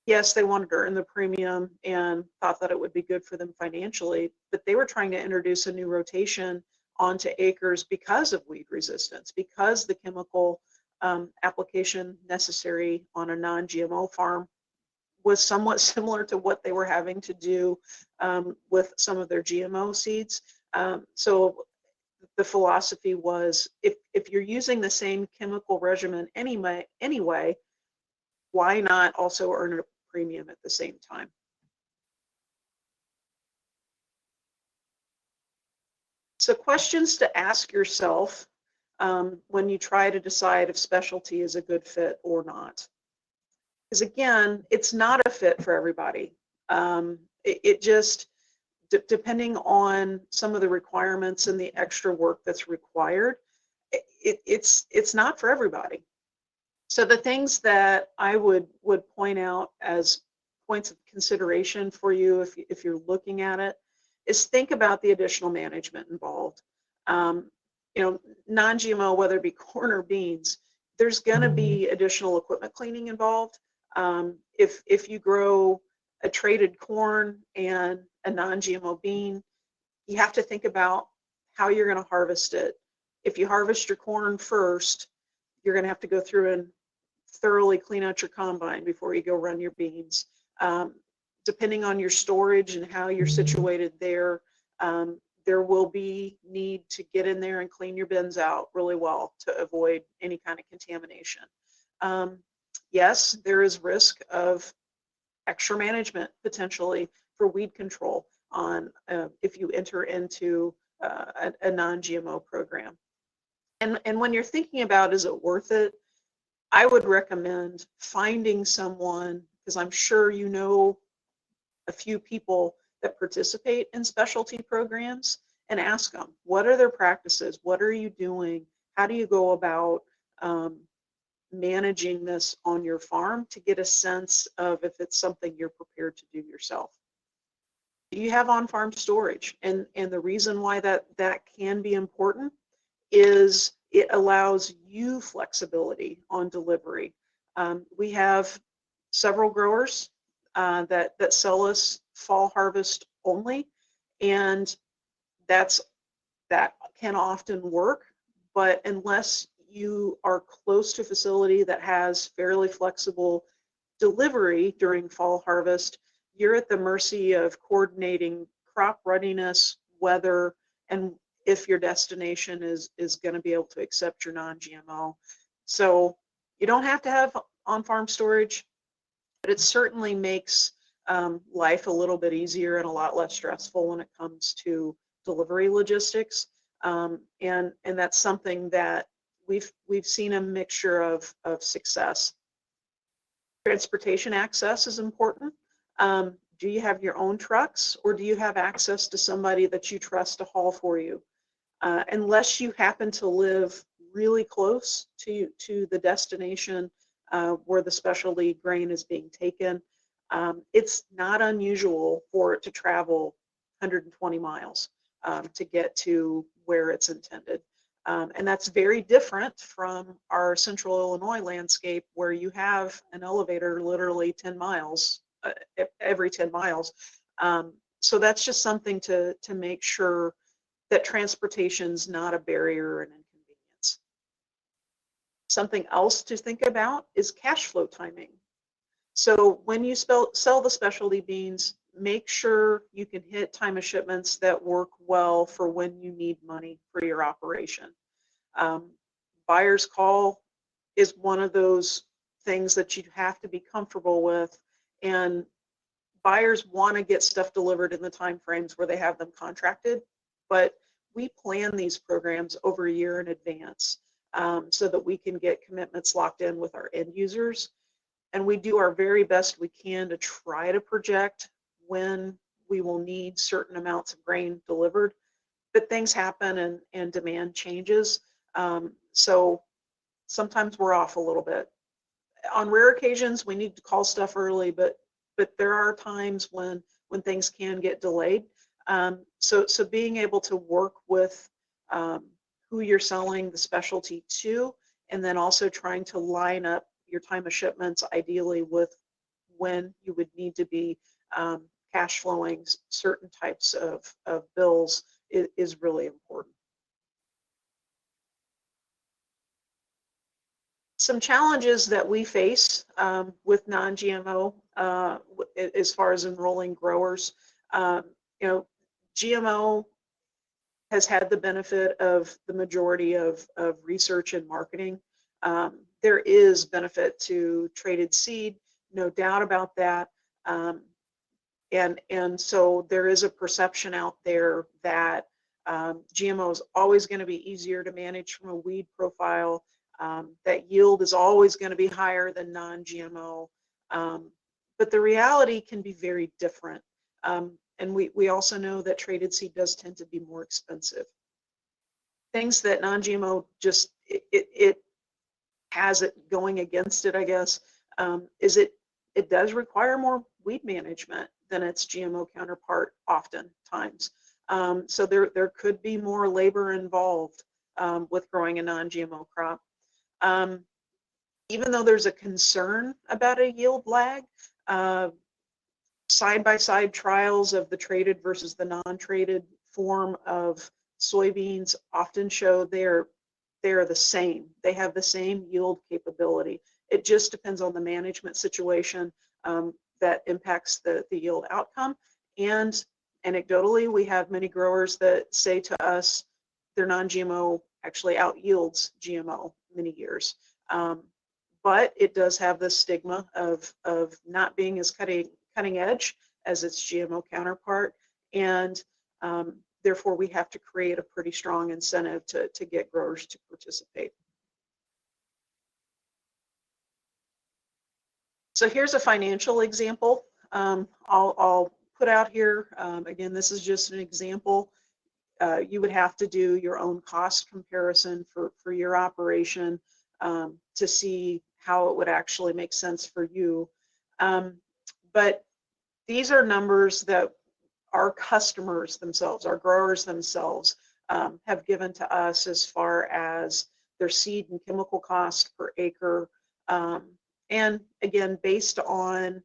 Yes, they wanted to earn the premium and thought that it would be good for them financially, but they were trying to introduce a new rotation onto acres because of weed resistance, because the chemical application necessary on a non-GMO farm was somewhat similar to what they were having to do with some of their GMO seeds. So the philosophy was, if you're using the same chemical regimen anyway, why not also earn a premium at the same time? So questions to ask yourself when you try to decide if specialty is a good fit or not. Because again, it's not a fit for everybody. It just, depending on some of the requirements and the extra work that's required, it's not for everybody. So the things that I would point out as points of consideration for you if you're looking at it is think about the additional management involved. Non-GMO, whether it be corn or beans, there's going to be additional equipment cleaning involved. If you grow a traded corn and a non-GMO bean, you have to think about how you're going to harvest it. If you harvest your corn first, you're going to have to go through and thoroughly clean out your combine before you go run your beans. Depending on your storage and how you're situated there, there will be need to get in there and clean your bins out really well to avoid any kind of contamination. Yes, there is risk of extra management potentially for weed control on if you enter into a non-GMO program. And when you're thinking about, is it worth it, I would recommend finding someone, because I'm sure you know a few people that participate in specialty programs, and ask them, what are their practices? What are you doing? How do you go about managing this on your farm, to get a sense of if it's something you're prepared to do yourself. Do you have on-farm storage? And the reason why that can be important is it allows you flexibility on delivery. We have several growers that sell us fall harvest only, and that can often work, but unless you are close to a facility that has fairly flexible delivery during fall harvest, you're at the mercy of coordinating crop readiness, weather, and if your destination is going to be able to accept your non-GMO. So you don't have to have on-farm storage, but it certainly makes life a little bit easier and a lot less stressful when it comes to delivery logistics. And that's something that we've seen a mixture of success. Transportation access is important. Do you have your own trucks, or do you have access to somebody that you trust to haul for you? Unless you happen to live really close to the destination where the specialty grain is being taken, it's not unusual for it to travel 120 miles to get to where it's intended. And that's very different from our central Illinois landscape, where you have an elevator literally 10 miles, every 10 miles. So that's just something to make sure that transportation's not a barrier or an inconvenience. Something else to think about is cash flow timing. So when you sell the specialty beans, make sure you can hit time of shipments that work well for when you need money for your operation. Buyer's call is one of those things that you have to be comfortable with, and buyers want to get stuff delivered in the time frames where they have them contracted, but we plan these programs over a year in advance so that we can get commitments locked in with our end users. And we do our very best we can to try to project when we will need certain amounts of grain delivered, but things happen and demand changes. So sometimes we're off a little bit. On rare occasions, we need to call stuff early, but there are times when things can get delayed. So being able to work with who you're selling the specialty to, and then also trying to line up your time of shipments ideally with when you would need to be cash flowing certain types of bills is really important. Some challenges that we face with non-GMO as far as enrolling growers, GMO has had the benefit of the majority of research and marketing. There is benefit to traded seed, no doubt about that. And so there is a perception out there that GMO is always going to be easier to manage from a weed profile, that yield is always going to be higher than non-GMO. But the reality can be very different. And we also know that traded seed does tend to be more expensive. Things that non-GMO just, it has it going against it, I guess, is it does require more weed management than its GMO counterpart oftentimes. So there could be more labor involved with growing a non-GMO crop. Even though there's a concern about a yield lag, side-by-side trials of the traded versus the non-traded form of soybeans often show they're the same. They have the same yield capability. It just depends on the management situation that impacts the yield outcome. And anecdotally, we have many growers that say to us their non-GMO actually out-yields GMO many years. But it does have the stigma of not being as cutting edge as its GMO counterpart, and therefore we have to create a pretty strong incentive to get growers to participate. So here's a financial example I'll put out here. Again, this is just an example. You would have to do your own cost comparison for your operation to see how it would actually make sense for you. But these are numbers that our customers themselves, our growers themselves, have given to us as far as their seed and chemical cost per acre. And again, based on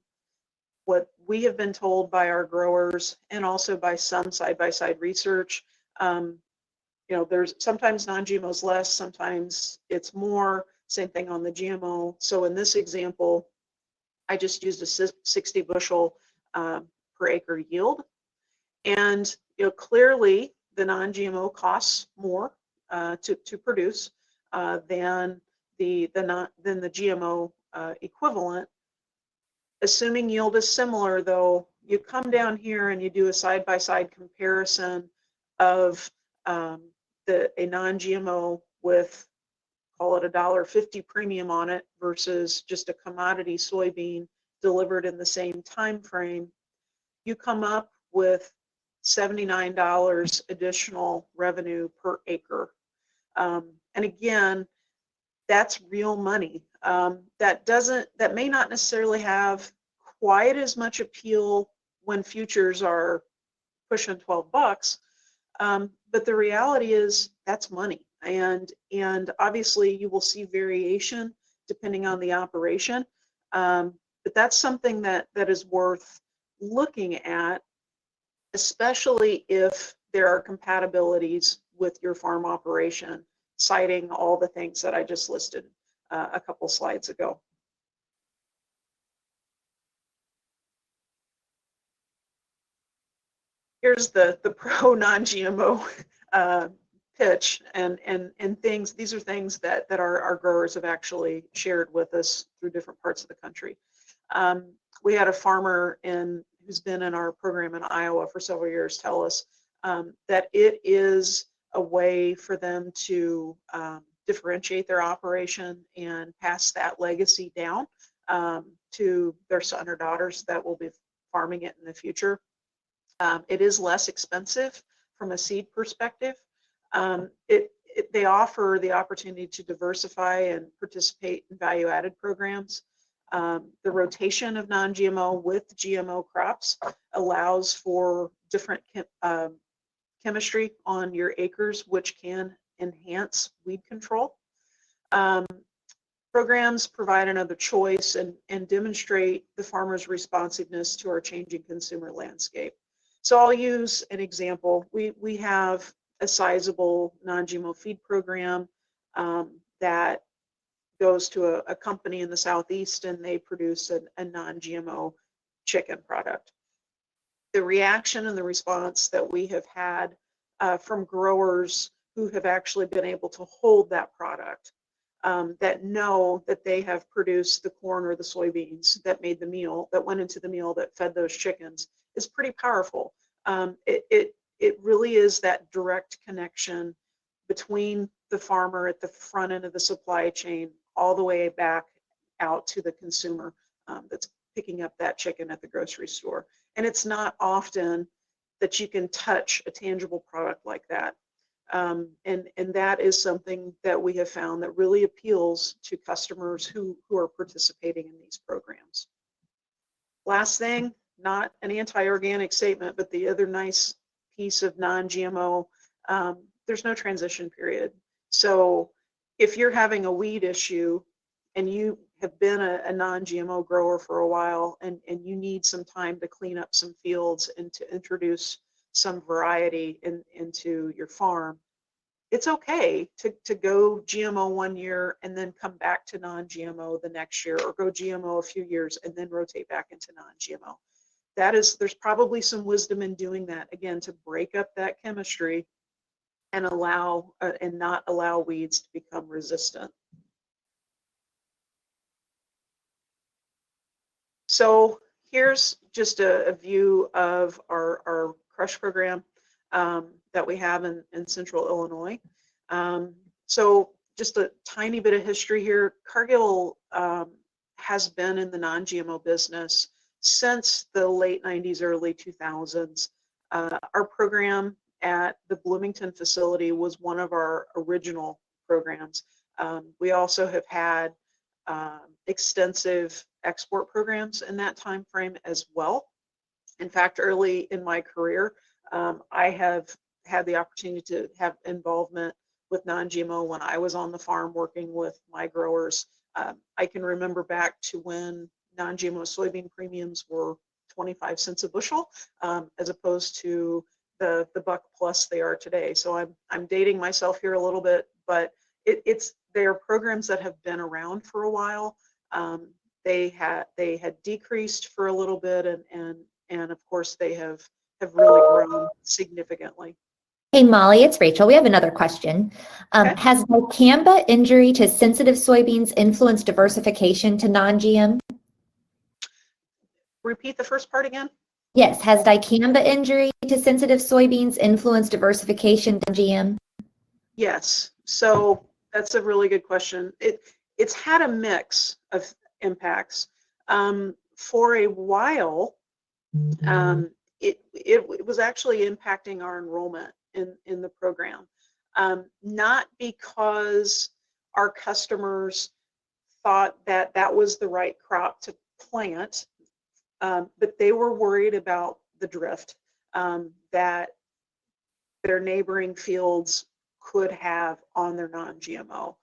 what we have been told by our growers and also by some side-by-side research, there's sometimes non-GMO is less, sometimes it's more, same thing on the GMO. So in this example, I just used a 60 bushel per acre yield. And clearly the non-GMO costs more to produce than the GMO equivalent. Assuming yield is similar, though, you come down here and you do a side-by-side comparison of a non-GMO with, call it $1.50 premium on it versus just a commodity soybean delivered in the same time frame, you come up with $79 additional revenue per acre. And again, that's real money. That may not necessarily have quite as much appeal when futures are pushing 12 bucks. But the reality is that's money. And obviously you will see variation depending on the operation. But that's something that is worth looking at, especially if there are compatibilities with your farm operation, citing all the things that I just listed a couple slides ago. Here's the pro non-GMO pitch and things. These are things that our growers have actually shared with us through different parts of the country. We had a farmer who's been in our program in Iowa for several years tell us that it is a way for them to differentiate their operation and pass that legacy down to their son or daughters that will be farming it in the future. It is less expensive from a seed perspective. They offer the opportunity to diversify and participate in value-added programs. The rotation of non-GMO with GMO crops allows for different chemistry on your acres, which can enhance weed control. Programs provide another choice and demonstrate the farmer's responsiveness to our changing consumer landscape. So I'll use an example. We have a sizable non-GMO feed program that goes to a company in the Southeast, and they produce a non-GMO chicken product. The reaction and the response that we have had from growers who have actually been able to hold that product, that know that they have produced the corn or the soybeans that made the meal, that went into the meal that fed those chickens, is pretty powerful. It really is that direct connection between the farmer at the front end of the supply chain all the way back out to the consumer that's picking up that chicken at the grocery store. And it's not often that you can touch a tangible product like that. And that is something that we have found that really appeals to customers who are participating in these programs. Last thing, not an anti-organic statement, but the other nice piece of non-GMO, there's no transition period. So if you're having a weed issue and you have been a non-GMO grower for a while, and you need some time to clean up some fields and to introduce some variety into your farm, it's okay to go GMO one year and then come back to non-GMO the next year, or go GMO a few years and then rotate back into non-GMO. There's probably some wisdom in doing that, again, to break up that chemistry and not allow weeds to become resistant. So here's just a view of our crush program that we have in central Illinois. So just a tiny bit of history here. Cargill has been in the non-GMO business since the late 90s, early 2000s. Our program at the Bloomington facility was one of our original programs. We also have had extensive export programs in that time frame as well. In fact, early in my career, I have had the opportunity to have involvement with non-GMO when I was on the farm working with my growers. I can remember back to when non-GMO soybean premiums were 25 cents a bushel, as opposed to the buck plus they are today. So I'm dating myself here a little bit, but they are programs that have been around for a while. They had decreased for a little bit, and of course they have really grown significantly. Hey, Molly, it's Rachel. We have another question. Okay. Has dicamba injury to sensitive soybeans influenced diversification to non-GM? Repeat the first part again. Yes. Has dicamba injury to sensitive soybeans influenced diversification to GM? Yes. So that's a really good question. It's had a mix of impacts. For a while, it was actually impacting our enrollment in the program, not because our customers thought that was the right crop to plant, but they were worried about the drift that their neighboring fields could have on their non-GMO.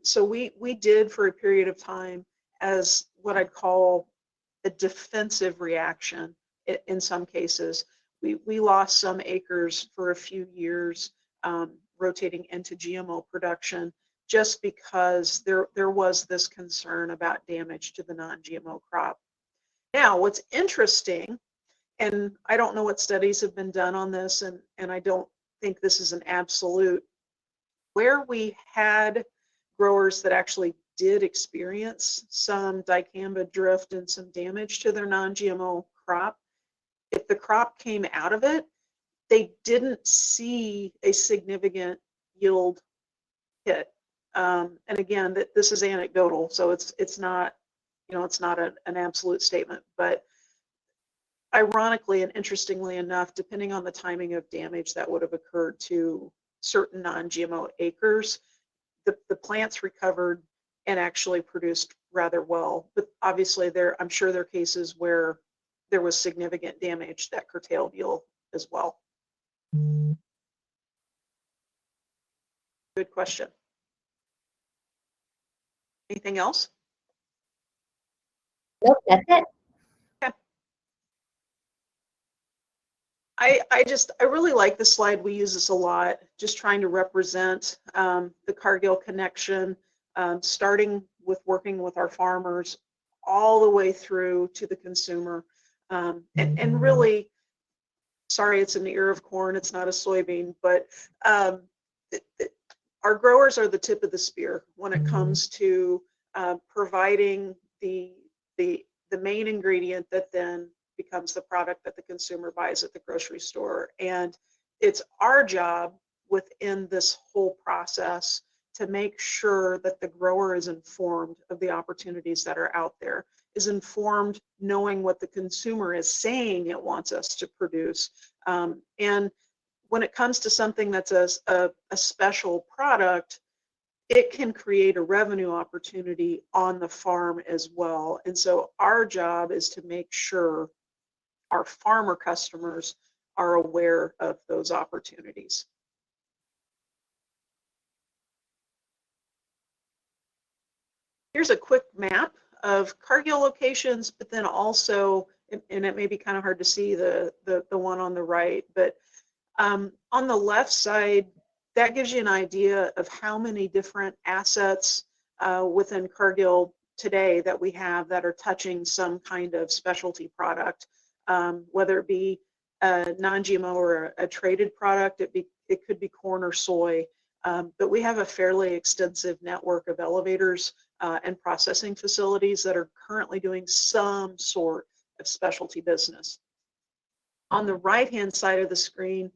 So we did, for a period of time, as what I'd call a defensive reaction in some cases. We lost some acres for a few years rotating into GMO production, just because there was this concern about damage to the non-GMO crop. Now, what's interesting, and I don't know what studies have been done on this, and I don't think this is an absolute, where we had growers that actually did experience some dicamba drift and some damage to their non-GMO crop, if the crop came out of it, they didn't see a significant yield hit. And again, this is anecdotal, so it's not, it's not an absolute statement. But ironically and interestingly enough, depending on the timing of damage that would have occurred to certain non-GMO acres, the plants recovered and actually produced rather well. But obviously, I'm sure there are cases where there was significant damage that curtailed yield as well. Good question. Anything else? Nope, that's it. Okay. I really like this slide. We use this a lot, just trying to represent the Cargill connection, starting with working with our farmers all the way through to the consumer. And really, sorry, it's an ear of corn, it's not a soybean, but our growers are the tip of the spear when it comes to providing the main ingredient that then becomes the product that the consumer buys at the grocery store. And it's our job within this whole process to make sure that the grower is informed of the opportunities that are out there, is informed knowing what the consumer is saying it wants us to produce. And when it comes to something that's a special product, it can create a revenue opportunity on the farm as well. And so our job is to make sure our farmer customers are aware of those opportunities. Here's a quick map of Cargill locations, but then also, and it may be kind of hard to see the one on the right, but on the left side, that gives you an idea of how many different assets within Cargill today that we have that are touching some kind of specialty product, whether it be a non-GMO or a traded product. It could be corn or soy, but we have a fairly extensive network of elevators and processing facilities that are currently doing some sort of specialty business. On the right-hand side of the screen,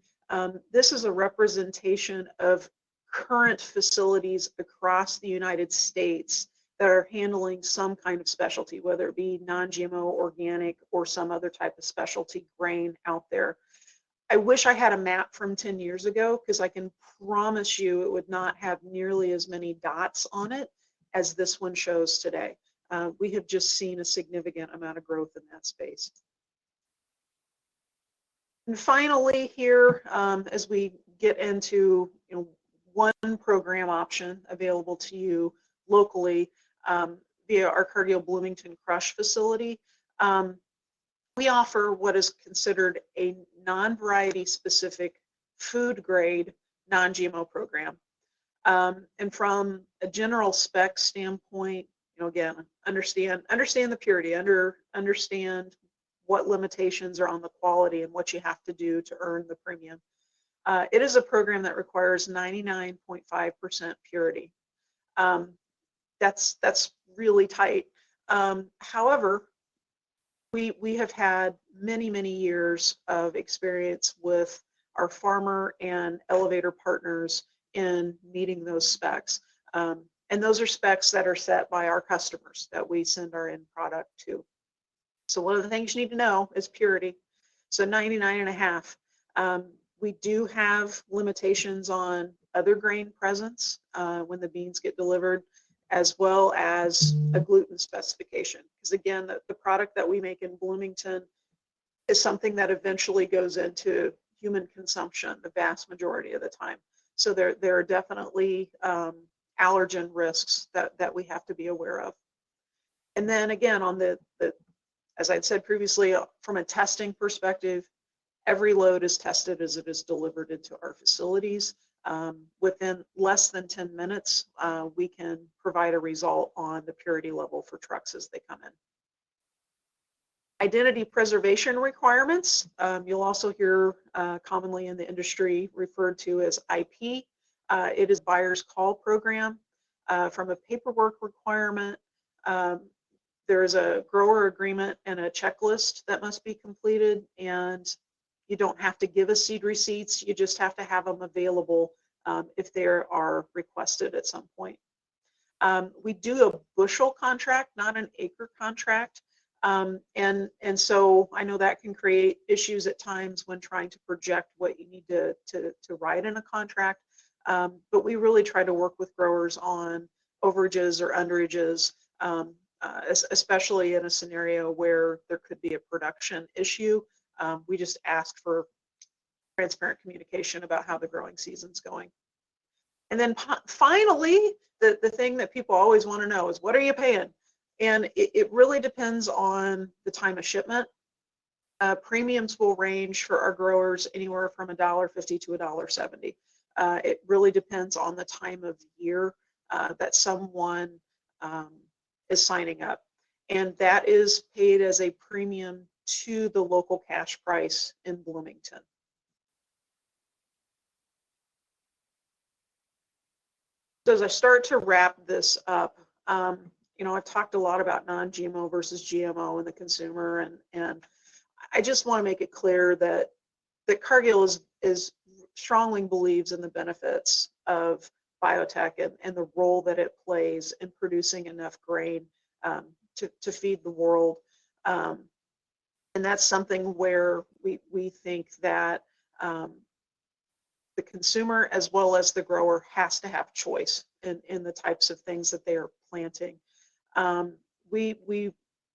this is a representation of current facilities across the United States that are handling some kind of specialty, whether it be non-GMO, organic, or some other type of specialty grain out there. I wish I had a map from 10 years ago, because I can promise you it would not have nearly as many dots on it as this one shows today. We have just seen a significant amount of growth in that space. And finally here, as we get into one program option available to you locally via our Cargill Bloomington crush facility, we offer what is considered a non-variety specific food grade non-GMO program. And from a general spec standpoint, again, understand the purity, understand what limitations are on the quality and what you have to do to earn the premium. It is a program that requires 99.5% purity. That's really tight. However, we have had many years of experience with our farmer and elevator partners in meeting those specs. And those are specs that are set by our customers that we send our end product to. So one of the things you need to know is purity. So 99.5. We do have limitations on other grain presence when the beans get delivered, as well as a gluten specification. Because again, the product that we make in Bloomington is something that eventually goes into human consumption the vast majority of the time. So there are definitely allergen risks that we have to be aware of. And then again, on the as I said previously, from a testing perspective, every load is tested as it is delivered into our facilities. Within less than 10 minutes, we can provide a result on the purity level for trucks as they come in. Identity preservation requirements, you'll also hear commonly in the industry referred to as IP. It is buyer's call program. From a paperwork requirement, there is a grower agreement and a checklist that must be completed, and you don't have to give us seed receipts, you just have to have them available if they are requested at some point. We do a bushel contract, not an acre contract, and so I know that can create issues at times when trying to project what you need to write in a contract, but we really try to work with growers on overages or underages, especially in a scenario where there could be a production issue. We just ask for transparent communication about how the growing season's going. And then finally, the thing that people always want to know is, what are you paying? And it really depends on the time of shipment. Premiums will range for our growers anywhere from $1.50 to $1.70. It really depends on the time of year that someone is signing up. And that is paid as a premium to the local cash price in Bloomington. So as I start to wrap this up, I've talked a lot about non-GMO versus GMO and the consumer, and I just want to make it clear that Cargill is strongly believes in the benefits of biotech and the role that it plays in producing enough grain to feed the world. And that's something where we think that the consumer as well as the grower has to have choice in the types of things that they are planting. We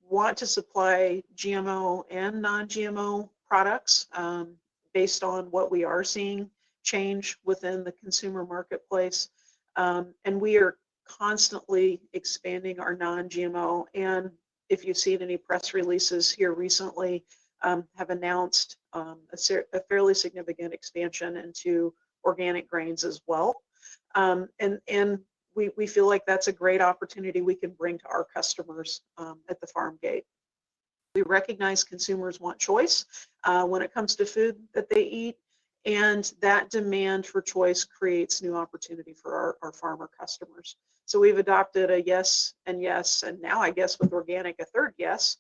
want to supply GMO and non-GMO products based on what we are seeing change within the consumer marketplace. And we are constantly expanding our non-GMO, and if you've seen any press releases here recently, have announced a fairly significant expansion into organic grains as well. And we feel like that's a great opportunity we can bring to our customers at the farm gate. We recognize consumers want choice when it comes to food that they eat, and that demand for choice creates new opportunity for our farmer customers. So we've adopted a yes, and now I guess with organic, a third yes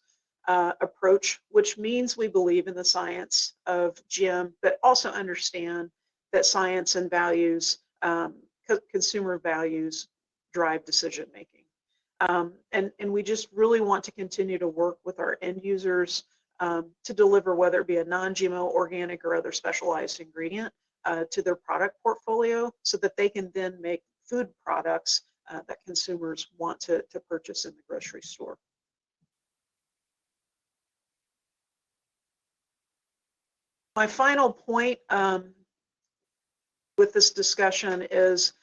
approach, which means we believe in the science of GM, but also understand that science and values, consumer values, drive decision making. And we just really want to continue to work with our end users to deliver, whether it be a non-GMO, organic, or other specialized ingredient to their product portfolio, so that they can then make food products that consumers want to purchase in the grocery store. My final point with this discussion is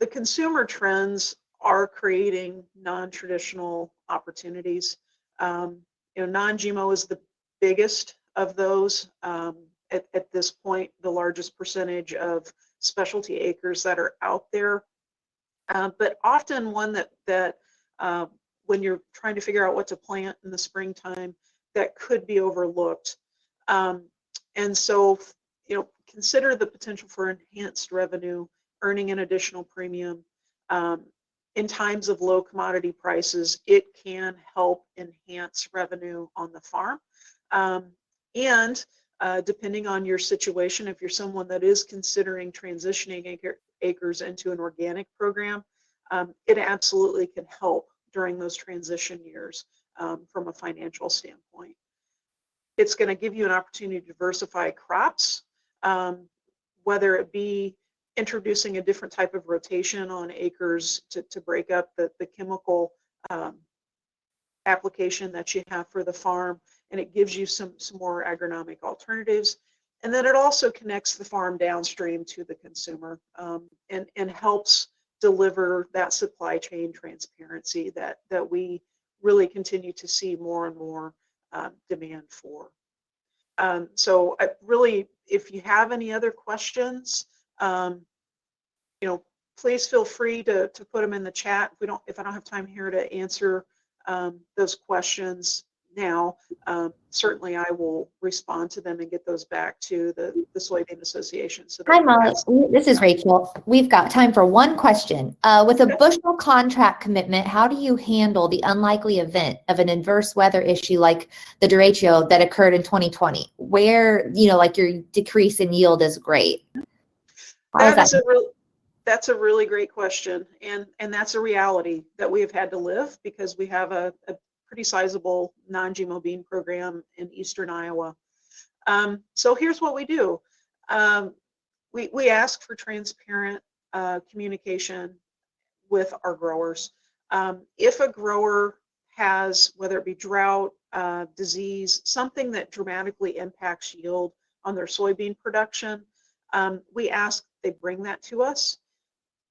the consumer trends are creating non-traditional opportunities. Non-GMO is the biggest of those. At this point, the largest percentage of specialty acres that are out there, but often one that when you're trying to figure out what to plant in the springtime, that could be overlooked. And so, consider the potential for enhanced revenue, earning an additional premium. In times of low commodity prices, it can help enhance revenue on the farm. And depending on your situation, if you're someone that is considering transitioning acres into an organic program, it absolutely can help during those transition years from a financial standpoint. It's going to give you an opportunity to diversify crops, whether it be introducing a different type of rotation on acres to break up the chemical application that you have for the farm, and it gives you some more agronomic alternatives. And then it also connects the farm downstream to the consumer and helps deliver that supply chain transparency that we really continue to see more and more demand for. So really, if you have any other questions, please feel free to put them in the chat. If I don't have time here to answer those questions now, certainly I will respond to them and get those back to the Soybean Association. So hi, Molly. This is Rachel. We've got time for one question. With a bushel contract commitment, how do you handle the unlikely event of an adverse weather issue like the derecho that occurred in 2020, where like your decrease in yield is great? That's a really great question, and that's a reality that we have had to live because we have a pretty sizable non-GMO bean program in eastern Iowa. So here's what we do. We ask for transparent communication with our growers. If a grower has, whether it be drought, disease, something that dramatically impacts yield on their soybean production, we ask they bring that to us.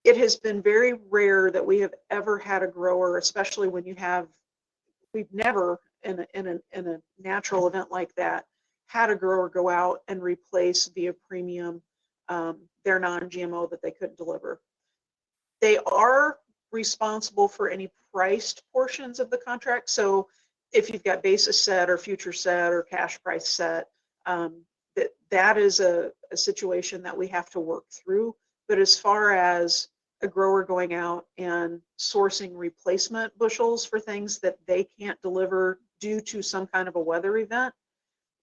It has been very rare that we have ever had a grower, especially when we've never in a natural event like that, had a grower go out and replace via premium their non-GMO that they couldn't deliver. They are responsible for any priced portions of the contract. So if you've got basis set or future set or cash price set, that is a situation that we have to work through. But as far as a grower going out and sourcing replacement bushels for things that they can't deliver due to some kind of a weather event,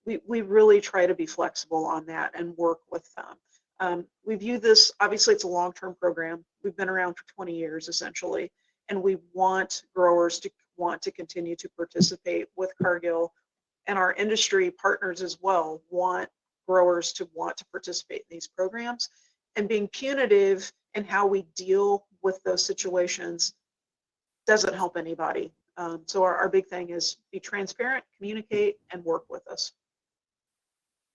we really try to be flexible on that and work with them. We view this, obviously it's a long-term program. We've been around for 20 years essentially, and we want growers to want to continue to participate with Cargill, and our industry partners as well want growers to want to participate in these programs. And being punitive in how we deal with those situations doesn't help anybody. So our big thing is be transparent, communicate, and work with us.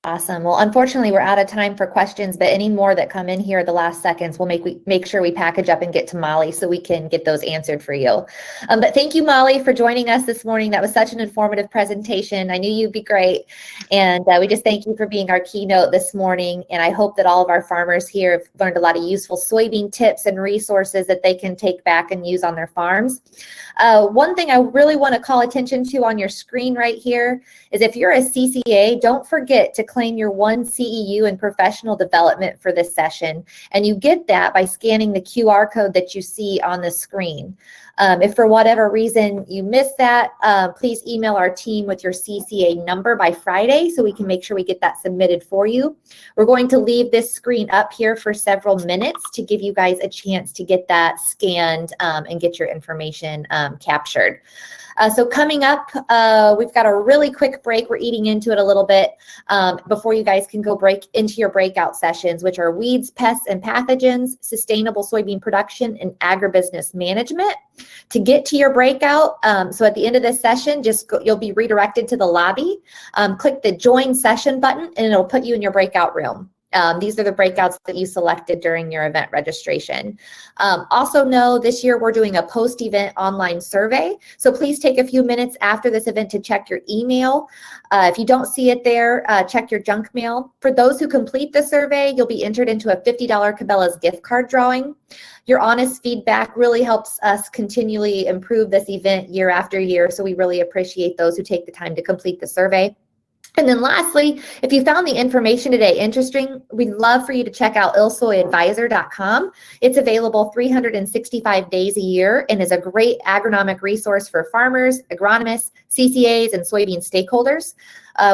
Awesome. Well, unfortunately, we're out of time for questions, but any more that come in here at the last seconds, we'll make sure we package up and get to Molly so we can get those answered for you. But thank you, Molly, for joining us this morning. That was such an informative presentation. I knew you'd be great. And we just thank you for being our keynote this morning. And I hope that all of our farmers here have learned a lot of useful soybean tips and resources that they can take back and use on their farms. One thing I really want to call attention to on your screen right here is if you're a CCA, don't forget to claim your 1 CEU in professional development for this session. And you get that by scanning the QR code that you see on the screen. If for whatever reason you missed that, please email our team with your CCA number by Friday so we can make sure we get that submitted for you. We're going to leave this screen up here for several minutes to give you guys a chance to get that scanned and get your information captured. So coming up, we've got a really quick break. We're eating into it a little bit before you guys can go break into your breakout sessions, which are weeds, pests, and pathogens, sustainable soybean production, and agribusiness management. To get to your breakout, so at the end of this session, you'll be redirected to the lobby. Click the join session button and it'll put you in your breakout room. These are the breakouts that you selected during your event registration. Also know this year we're doing a post-event online survey. So please take a few minutes after this event to check your email. If you don't see it there, check your junk mail. For those who complete the survey, you'll be entered into a $50 Cabela's gift card drawing. Your honest feedback really helps us continually improve this event year after year. So we really appreciate those who take the time to complete the survey. And then lastly, if you found the information today interesting, we'd love for you to check out illsoyadvisor.com. It's available 365 days a year and is a great agronomic resource for farmers, agronomists, CCAs, and soybean stakeholders.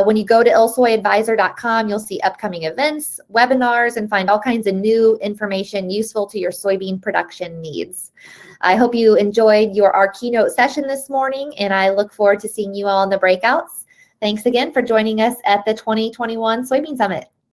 When you go to illsoyadvisor.com, you'll see upcoming events, webinars, and find all kinds of new information useful to your soybean production needs. I hope you enjoyed our keynote session this morning, and I look forward to seeing you all in the breakouts. Thanks again for joining us at the 2021 Soybean Summit.